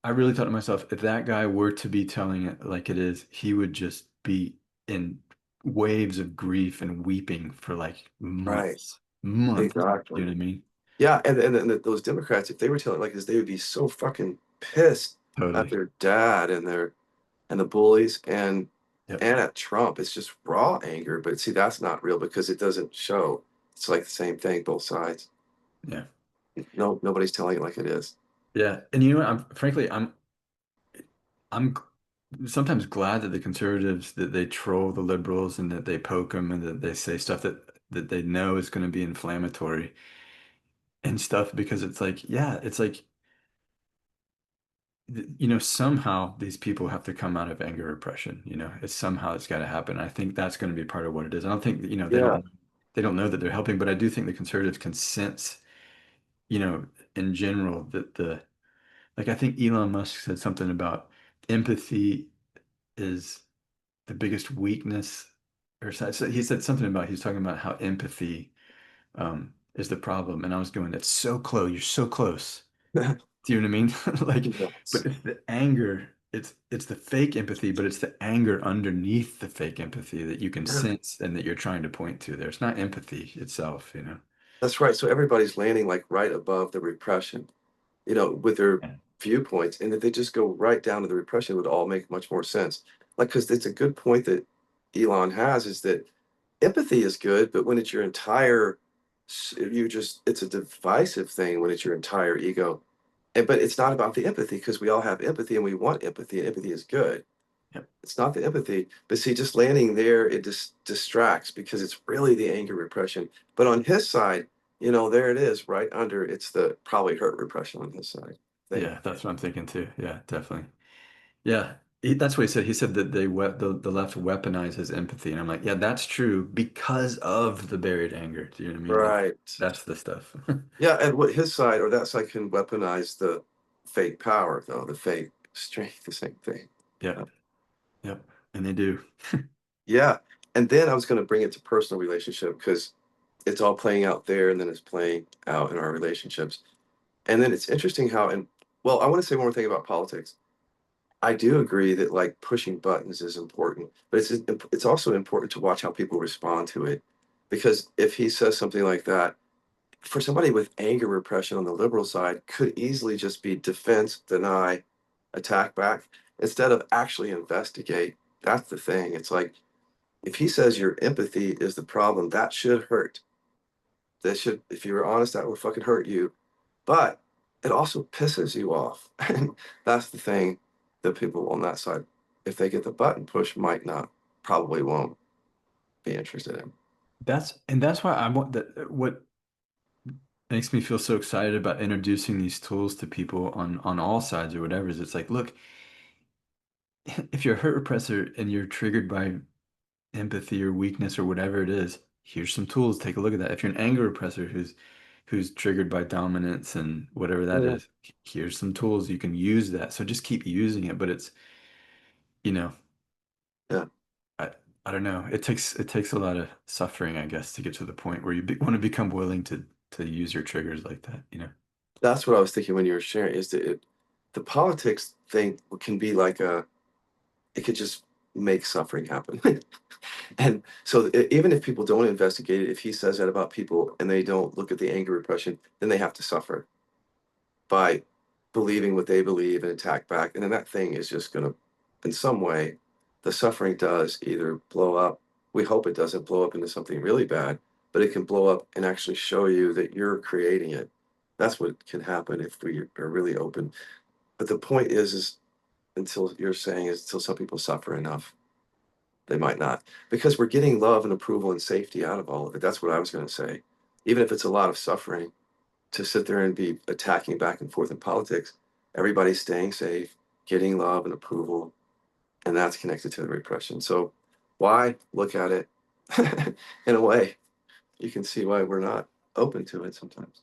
S2: I really thought to myself, if that guy were to be telling it like it is, he would just be in waves of grief and weeping for like
S1: Right.
S2: months, months. You
S1: Exactly.
S2: know what I mean?
S1: Yeah, and those Democrats, if they were telling like this, they would be so fucking pissed at
S2: Totally.
S1: their dad and their and the bullies
S2: Yep.
S1: and at Trump. It's just raw anger. But see, that's not real because it doesn't show. It's like the same thing, both sides.
S2: Yeah.
S1: No, nobody's telling it like it is.
S2: Yeah. And you know what? I'm sometimes glad that the conservatives that they troll the liberals and that they poke them and that they say stuff that they know is going to be inflammatory and stuff because it's like, yeah, it's like somehow these people have to come out of anger repression. It's got to happen. I think that's going to be part of what it is. I don't think that,
S1: Yeah.
S2: they don't know that they're helping, but I do think the conservatives can sense, you know, in general that like I think Elon Musk said something about empathy is the biggest weakness so he said something about he was talking about how empathy is the problem. And I was going, that's so close. You're so close. Do you know what I mean? Like, but
S1: Yes.
S2: it's the anger, it's the fake empathy, but it's the anger underneath the fake empathy that you can
S1: Yeah.
S2: sense and that you're trying to point to there. It's not empathy itself.
S1: That's right. So everybody's landing like right above the repression, with their
S2: Yeah.
S1: viewpoints. And if they just go right down to the repression, it would all make much more sense. Like, because it's a good point that Elon has is that empathy is good, but when it's your entire, it's a divisive thing when it's your entire ego. But it's not about the empathy because we all have empathy and we want empathy, and empathy is good.
S2: Yep.
S1: It's not the empathy, but see, just landing there, it just distracts because it's really the anger repression. But on his side, there it is, right under. It's the probably hurt repression on his side. Thing.
S2: Yeah, that's what I'm thinking too. Yeah, definitely. Yeah. That's what he said. He said that the left weaponizes empathy. And I'm like, yeah, that's true because of the buried anger. Do you know what I mean? Like
S1: Right.
S2: that's the stuff.
S1: Yeah, and what his side or that side can weaponize the fake power, though the fake strength, the same thing. Uh,
S2: Yep. Yep. And they do.
S1: yeah, and then I was going to bring it to personal relationship because it's all playing out there, and then it's playing out in our relationships. And then it's interesting how, and well, I want to say one more thing about politics. I do agree that like pushing buttons is important, but it's also important to watch how people respond to it. Because if he says something like that, for somebody with anger repression on the liberal side, could easily just be defense, deny, attack back instead of actually investigate. That's the thing. It's like if he says your empathy is the problem, that should hurt. That should, if you were honest, that would fucking hurt you. But it also pisses you off. And that's the thing that people on that side, if they get the button push, might not, probably won't be interested in.
S2: That's why I want that what makes me feel so excited about introducing these tools to people on all sides or whatever is it's like, look, if you're a hurt repressor and you're triggered by empathy or weakness or whatever it is, here's some tools. Take a look at that. If you're an anger repressor who's triggered by dominance and whatever that
S1: Yeah.
S2: is, here's some tools you can use that. So just keep using it. But it's, you know,
S1: Yeah.
S2: I I don't know. It takes a lot of suffering, I guess, to get to the point where you want to become willing to use your triggers like that.
S1: That's what I was thinking when you were sharing is that the politics thing can be like it could just make suffering happen. And so even if people don't investigate it, if he says that about people and they don't look at the anger repression, then they have to suffer by believing what they believe and attack back. And then that thing is just going to, in some way, the suffering does either blow up. We hope it doesn't blow up into something really bad, but it can blow up and actually show you that you're creating it. That's what can happen if we are really open. But the point is until you're saying is until some people suffer enough, they might not. Because we're getting love and approval and safety out of all of it. That's what I was going to say. Even if it's a lot of suffering, to sit there and be attacking back and forth in politics. everybody's staying safe, getting love and approval, and that's connected to the repression. So why look at it in a way? You can see why we're not open to it sometimes.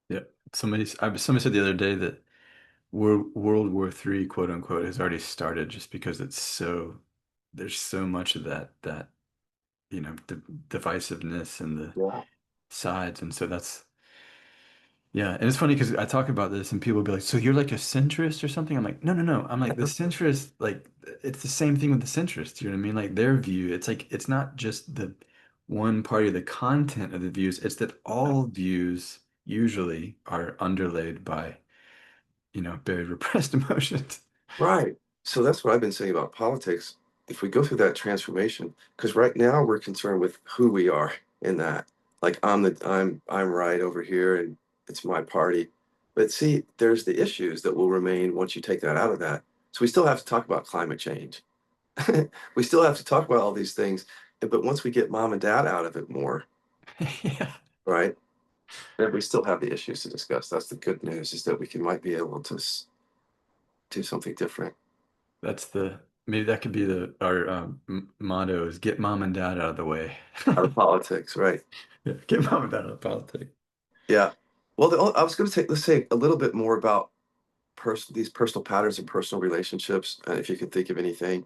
S2: Yeah. Somebody said the other day that World War III, quote unquote, has already started just because there's so much of that, divisiveness and the
S1: Yeah.
S2: sides. And so yeah. And it's funny because I talk about this and people will be like, so you're like a centrist or something? I'm like, no, no, no. I'm like, the centrist, like, it's the same thing with the centrist. You know what I mean? Like, their view, it's like, it's not just the one party, the content of the views, it's that all views usually are underlaid by, very repressed emotions.
S1: Right. So that's what I've been saying about politics. If we go through that transformation, because right now we're concerned with who we are in that. Like I'm right over here and it's my party. But see, there's the issues that will remain once you take that out of that. So we still have to talk about climate change. We still have to talk about all these things. But once we get mom and dad out of it more,
S2: Yeah.
S1: right? Then we still have the issues to discuss. That's the good news is that might be able to do something different
S2: Maybe that could be our motto is get mom and dad out of the way.
S1: out of politics, right?
S2: Yeah, get mom and dad out of politics.
S1: Yeah. Well, I was going to say, let's say a little bit more about these personal patterns and personal relationships, if you can think of anything.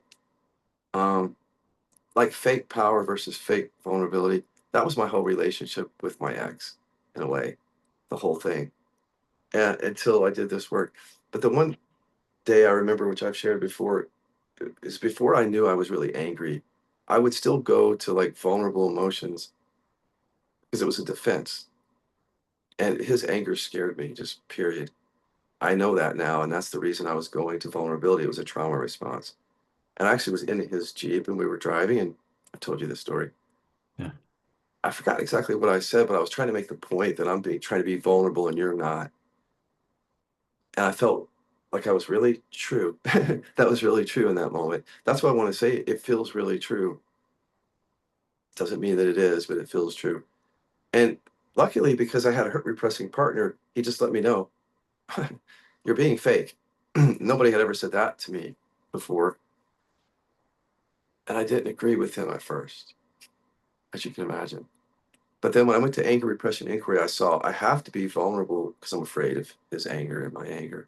S1: Um, like fake power versus fake vulnerability. That was my whole relationship with my ex, in a way, the whole thing. And until I did this work. But the one day I remember, which I've shared before, is before I knew I was really angry, I would still go to like vulnerable emotions because it was a defense. And his anger scared me, just period. I know that now, and that's the reason I was going to vulnerability. It was a trauma response. And I actually was in his Jeep and we were driving, and I told you this story.
S2: Yeah.
S1: I forgot exactly what I said, but I was trying to make the point that trying to be vulnerable and you're not. And I felt like I was really true. That was really true in that moment. That's why I want to say it feels really true. Doesn't mean that it is, but it feels true. And luckily, because I had a hurt repressing partner, he just let me know you're being fake. Nobody had ever said that to me before. And I didn't agree with him at first, as you can imagine. But then when I went to anger repression inquiry, I saw I have to be vulnerable because I'm afraid of his anger and my anger.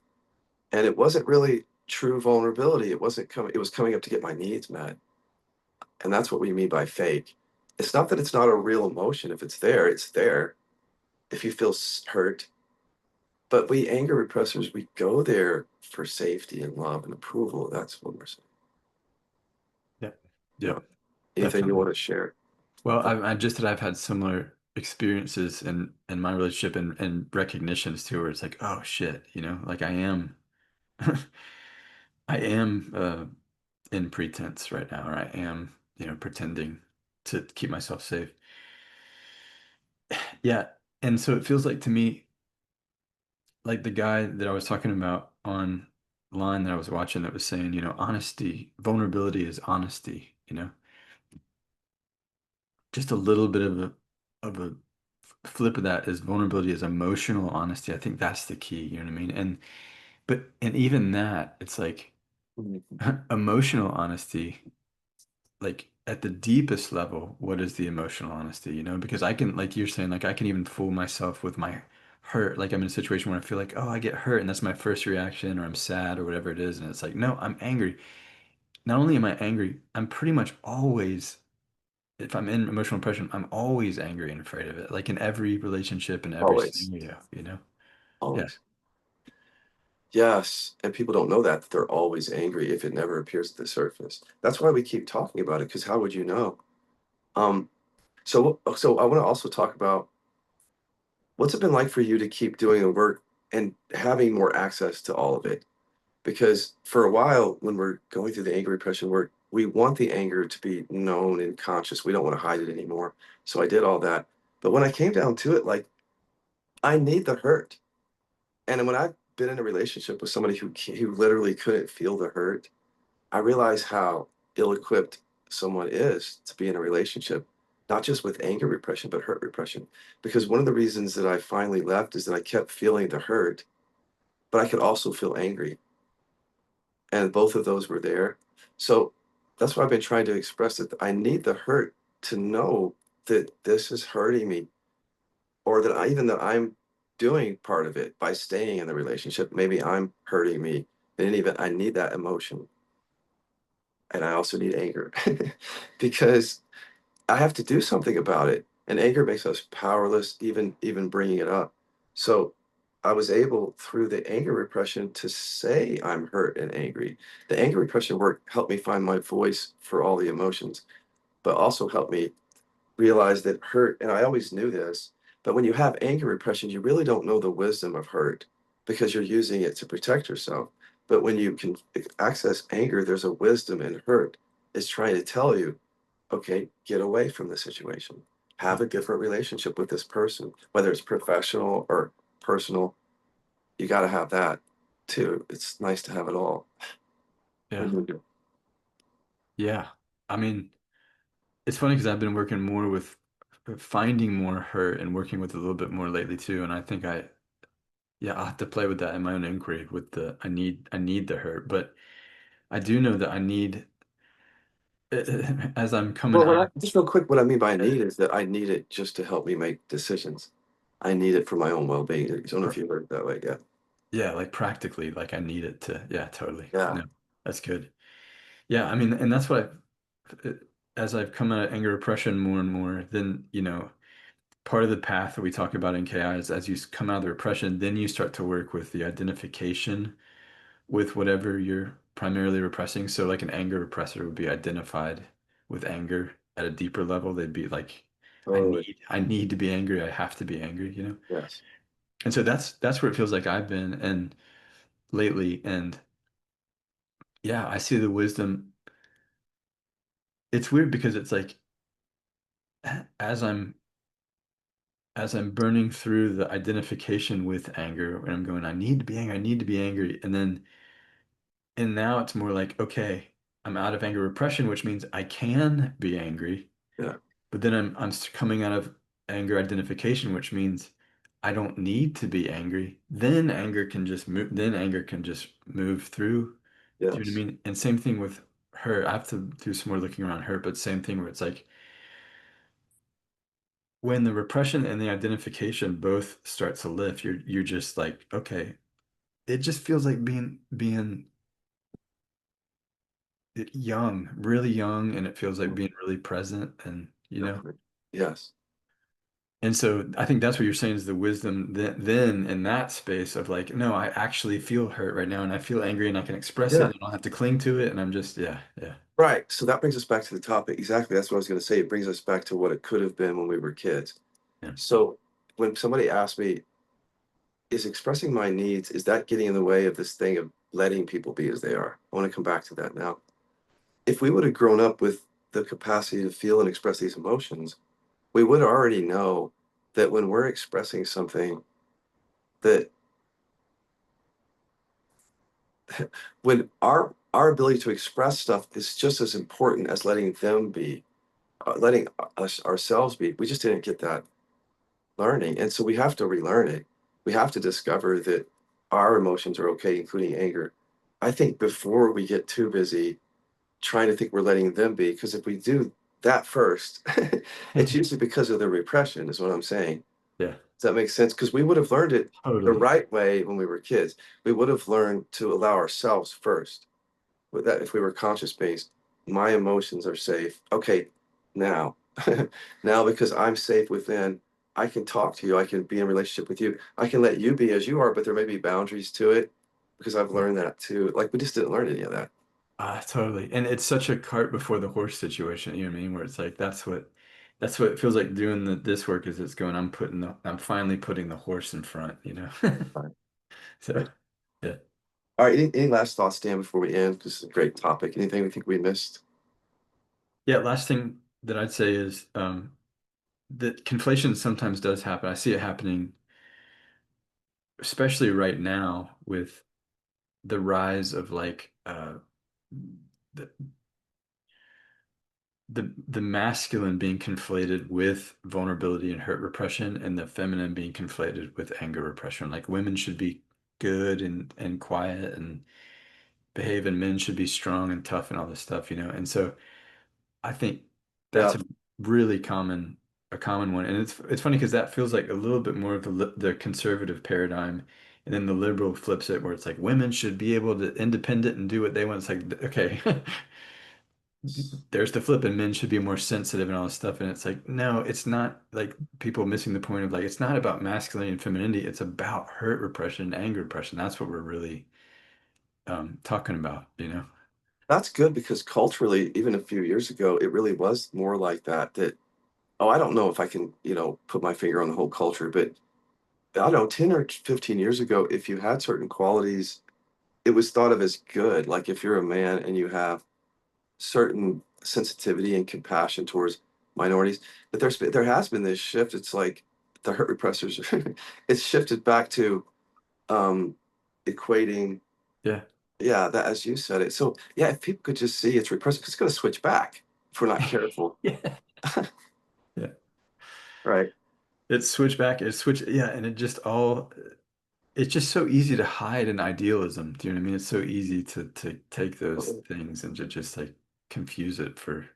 S1: And it wasn't really true vulnerability. It was coming up to get my needs met. And that's what we mean by fake. It's not that it's not a real emotion. If it's there, it's there. If you feel hurt, but we anger repressors, we go there for safety and love and approval. That's what we're saying.
S2: Yep.
S1: Yeah.
S2: Yep.
S1: Anything you
S2: Definitely.
S1: want to share?
S2: Well, I just that I've had similar experiences in my relationship and recognitions too, where it's like, oh shit, like I am in pretense right now, or I am, pretending to keep myself safe. Yeah. And so it feels like to me, like the guy that I was talking about online that I was watching that was saying, honesty, vulnerability is honesty, just a little bit of a flip of that is vulnerability is emotional honesty. I think that's the key, you know what I mean? And even that, it's like
S1: Mhm.
S2: emotional honesty, like at the deepest level, what is the emotional honesty, Because I can, like you're saying, like I can even fool myself with my hurt. Like I'm in a situation where I feel like, oh, I get hurt and that's my first reaction, or I'm sad or whatever it is. And it's like, no, I'm angry. Not only am I angry, I'm pretty much always, if I'm in emotional depression, I'm always angry and afraid of it. Like in every relationship, in every
S1: Always.
S2: scenario. Yeah.
S1: Always. Yes, and people don't know that they're always angry if it never appears at the surface. That's why we keep talking about it, because how would you know? Um, so I want to also talk about what's it been like for you to keep doing the work and having more access to all of it? Because for a while, when we're going through the anger repression work, we want the anger to be known and conscious. We don't want to hide it anymore. So I did all that. But when I came down to it, like I need the hurt. And when I've been in a relationship with somebody who literally couldn't feel the hurt, I realize how ill-equipped someone is to be in a relationship, not just with anger repression, but hurt repression. Because one of the reasons that I finally left is that I kept feeling the hurt, but I could also feel angry. And both of those were there. So that's why I've been trying to express that I need the hurt to know that this is hurting me, or that even that I'm doing part of it by staying in the relationship. Maybe I'm hurting me. In any event, I need that emotion. And I also need anger because I have to do something about it. And anger makes us powerless, even bringing it up. So I was able through the anger repression to say I'm hurt and angry. The anger repression work helped me find my voice for all the emotions, but also helped me realize that hurt, and I always knew this, but when you have anger repression, you really don't know the wisdom of hurt because you're using it to protect yourself. But when you can access anger, there's a wisdom in hurt. It's trying to tell you, okay, get away from the situation. Have a different relationship with this person, whether it's professional or personal. You got to have that too. It's nice to have it all.
S2: Yeah.
S1: Mhm.
S2: Yeah. I mean, it's funny because I've been working more with finding more hurt and working with it a little bit more lately too. And I think yeah, I'll have to play with that in my own inquiry with the I need the hurt, but I do know that I need as I'm coming
S1: Well,
S2: out of
S1: just real quick, what I mean by
S2: it.
S1: need is that I need it just to help me make decisions. I need it for my own well-being. I don't know if you heard it that way. Yeah.
S2: Yeah, like practically, like I need it to, yeah, totally.
S1: Yeah.
S2: No, that's good. Yeah, I mean, and that's what as I've come out of anger repression more and more, then, part of the path that we talk about in KI is as you come out of the repression, then you start to work with the identification with whatever you're primarily repressing. So like an anger repressor would be identified with anger at a deeper level. They'd be like,
S1: Totally.
S2: I need to be angry. I have to be angry.
S1: Yes.
S2: And so that's where it feels like I've been and lately. And yeah, I see the wisdom. It's weird because it's like as I'm as I'm burning through the identification with anger and I'm going, I need to be angry, I need to be angry. And now it's more like, okay, I'm out of anger repression, which means I can be angry.
S1: Yeah.
S2: But then coming out of anger identification, which means I don't need to be angry. Then anger can just move through. Do you know what
S1: Yes.
S2: I mean? And same thing with her. I have to do some more looking around her, but same thing where it's like when the repression and the identification both start to lift, you're just like, okay, it just feels like being young, really young, and it feels like
S1: Mhm.
S2: being really present and.
S1: Definitely. Yes.
S2: And so I think that's what you're saying is the wisdom then in that space of like, no, I actually feel hurt right now and I feel angry and I can express it
S1: Yeah.
S2: and I don't have to cling to it. And I'm just, yeah, yeah,
S1: Right. So that brings us back to the topic. Exactly. That's what I was going to say. It brings us back to what it could have been when we were kids.
S2: yeah.
S1: So when somebody asked me, is expressing my needs, is that getting in the way of this thing of letting people be as they are? I want to come back to that now. If we would have grown up with the capacity to feel and express these emotions, we would already know that when we're expressing something, that when our ability to express stuff is just as important as letting them be, letting us ourselves be. We just didn't get that learning, and so we have to relearn it. We have to discover that our emotions are okay, including anger. I think before we get too busy trying to think we're letting them be, because if we do that first, it's usually because of the repression, is what I'm saying.
S2: Yeah,
S1: Does that make sense? Because we would have learned it the
S2: totally.
S1: right way when we were kids. We would have learned to allow ourselves first. With that, if we were conscious based, my emotions are safe. Okay, now, now because I'm safe within, I can talk to you. I can be in relationship with you. I can let you be as you are, but there may be boundaries to it because I've
S2: Yeah.
S1: learned that too. Like we just didn't learn any of that.
S2: Totally. And it's such a cart before the horse situation, you know what I mean? Where it's like, that's what it feels like doing this work is it's going, I'm finally putting the horse in front.
S1: Right.
S2: So,
S1: Right.
S2: yeah.
S1: All right. Any last thoughts, Dan, before we end? This is a great topic. Anything we think we missed?
S2: Yeah. Last thing that I'd say is, that conflation sometimes does happen. I see it happening especially right now with the rise of like the the masculine being conflated with vulnerability and hurt repression and the feminine being conflated with anger repression. Like women should be good and quiet and behave, and men should be strong and tough and all this stuff, you know. And so I think that's
S1: Yeah,
S2: a really a common one. And it's funny because that feels like a little bit more of the conservative paradigm. And then the liberal flips it where it's like women should be able to independent and do what they want. It's like, okay, there's the flip, and men should be more sensitive and all this stuff. And it's like, no, it's not, like people missing the point of like, it's not about masculinity and femininity. It's about hurt repression and anger repression. That's what we're really talking about, you know?
S1: that's good because culturally, even a few years ago, it really was more like that. That oh, I don't know if I can, put my finger on the whole culture, but I don't know, 10 or 15 years ago, if you had certain qualities, it was thought of as good. Like if you're a man and you have certain sensitivity and compassion towards minorities, but there has been this shift. It's like the hurt repressors, it's shifted back to um, equating,
S2: Yeah.
S1: yeah, that as you said it. So yeah, if people could just see it's repressive, it's going to switch back if we're not careful,
S2: Yeah. Yeah.
S1: right?
S2: It's switch back, it's switch, yeah, and it's just so easy to hide in idealism. Do you know what I mean? It's so easy to take those things and to just like confuse it for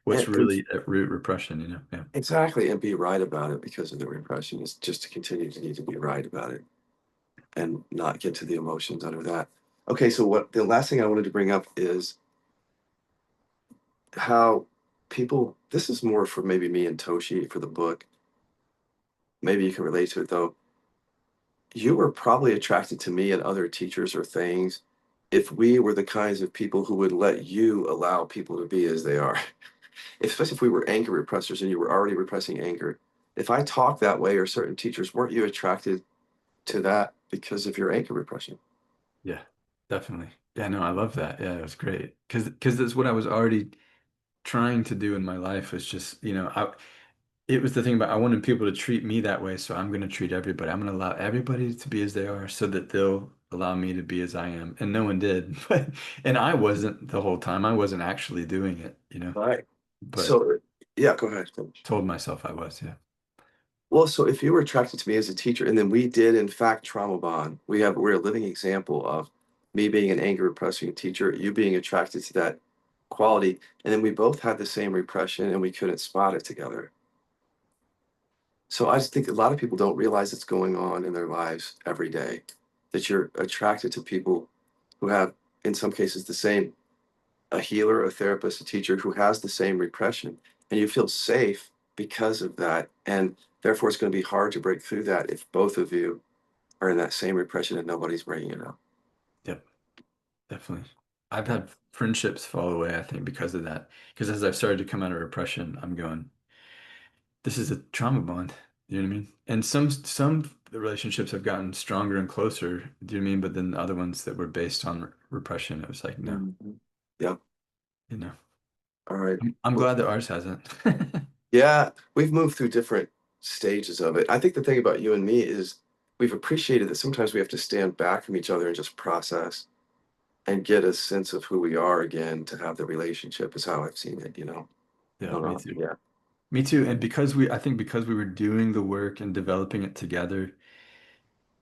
S2: what's
S1: And
S2: really at root repression, you know? Yeah.
S1: exactly, and be right about it because of the repression is just to continue to need to be right about it and not get to the emotions under that. Okay, so what the last thing I wanted to bring up is how people, this is more for maybe me and Toshi for the book. Maybe you can relate to it though. You were probably attracted to me and other teachers or things if we were the kinds of people who would let you allow people to be as they are. Especially if we were anger repressors and you were already repressing anger. If I talk that way or certain teachers, weren't you attracted to that because of your anger repression?
S2: Yeah, definitely. Yeah, no, I love that. Yeah, it was great. Because that's what I was already trying to do in my life was just, you know, it was the thing about I wanted people to treat me that way, so I'm going to treat everybody. I'm going to allow everybody to be as they are so that they'll allow me to be as I am. And no one did. But and I wasn't the whole time. I wasn't actually doing it, you know,
S1: Right.
S2: but
S1: So, yeah, go ahead.
S2: told myself I was, yeah.
S1: Well, so if you were attracted to me as a teacher, and then we did in fact trauma bond, we're a living example of me being an anger repressing teacher, you being attracted to that quality, and then we both had the same repression and we couldn't spot it together. So I just think a lot of people don't realize it's going on in their lives every day, that you're attracted to people who have, in some cases, the same, a healer, a therapist, a teacher who has the same repression, and you feel safe because of that. And therefore, it's going to be hard to break through that if both of you are in that same repression and nobody's bringing it up.
S2: Yep, definitely. I've
S1: Yeah.
S2: had friendships fall away, I think, because of that. Because as I've started to come out of repression, I'm going, this is a trauma bond. You know what I mean? And some relationships have gotten stronger and closer. Do you know what I mean? But then the other ones that were based on repression, it was like, no,
S1: Mhm. Yeah.
S2: you know.
S1: All right.
S2: I'm
S1: Well,
S2: glad that ours hasn't.
S1: yeah, we've moved through different stages of it. I think the thing about you and me is we've appreciated that sometimes we have to stand back from each other and just process and get a sense of who we are again to have the relationship is how I've seen it. I
S2: Yeah,
S1: don't
S2: me
S1: know.
S2: too.
S1: Yeah.
S2: Me too. And I think because we were doing the work and developing it together,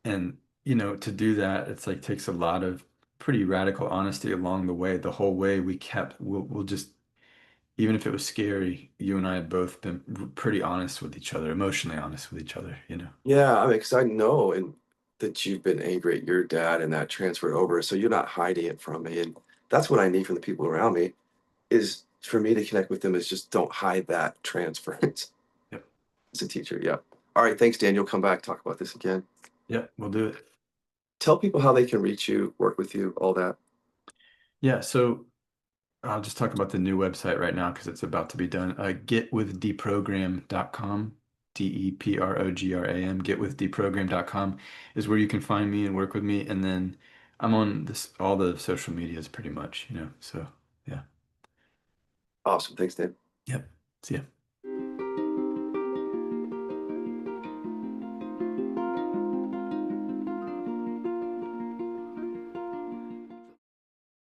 S2: and to do that, it's like takes a lot of pretty radical honesty along the way. The whole way we'll just, even if it was scary, you and I have both been pretty honest with each other, emotionally honest with each other, you know.
S1: Yeah, I mean, because I know and that you've been angry at your dad and that transferred over. So you're not hiding it from me. And that's what I need from the people around me is for me to connect with them is just don't hide that transference
S2: Yep.
S1: as a teacher. Yeah. All right. Thanks, Daniel. Come back, talk about this again.
S2: Yep, we'll do it.
S1: Tell people how they can reach you, work with you, all that.
S2: Yeah, so I'll just talk about the new website right now because it's about to be done. Getwithdeprogram.com, DEPROGRAM, getwithdeprogram.com is where you can find me and work with me. And then I'm on all the social medias pretty much, you know. So yeah.
S1: Awesome. Thanks, Dan.
S2: Yep. See ya.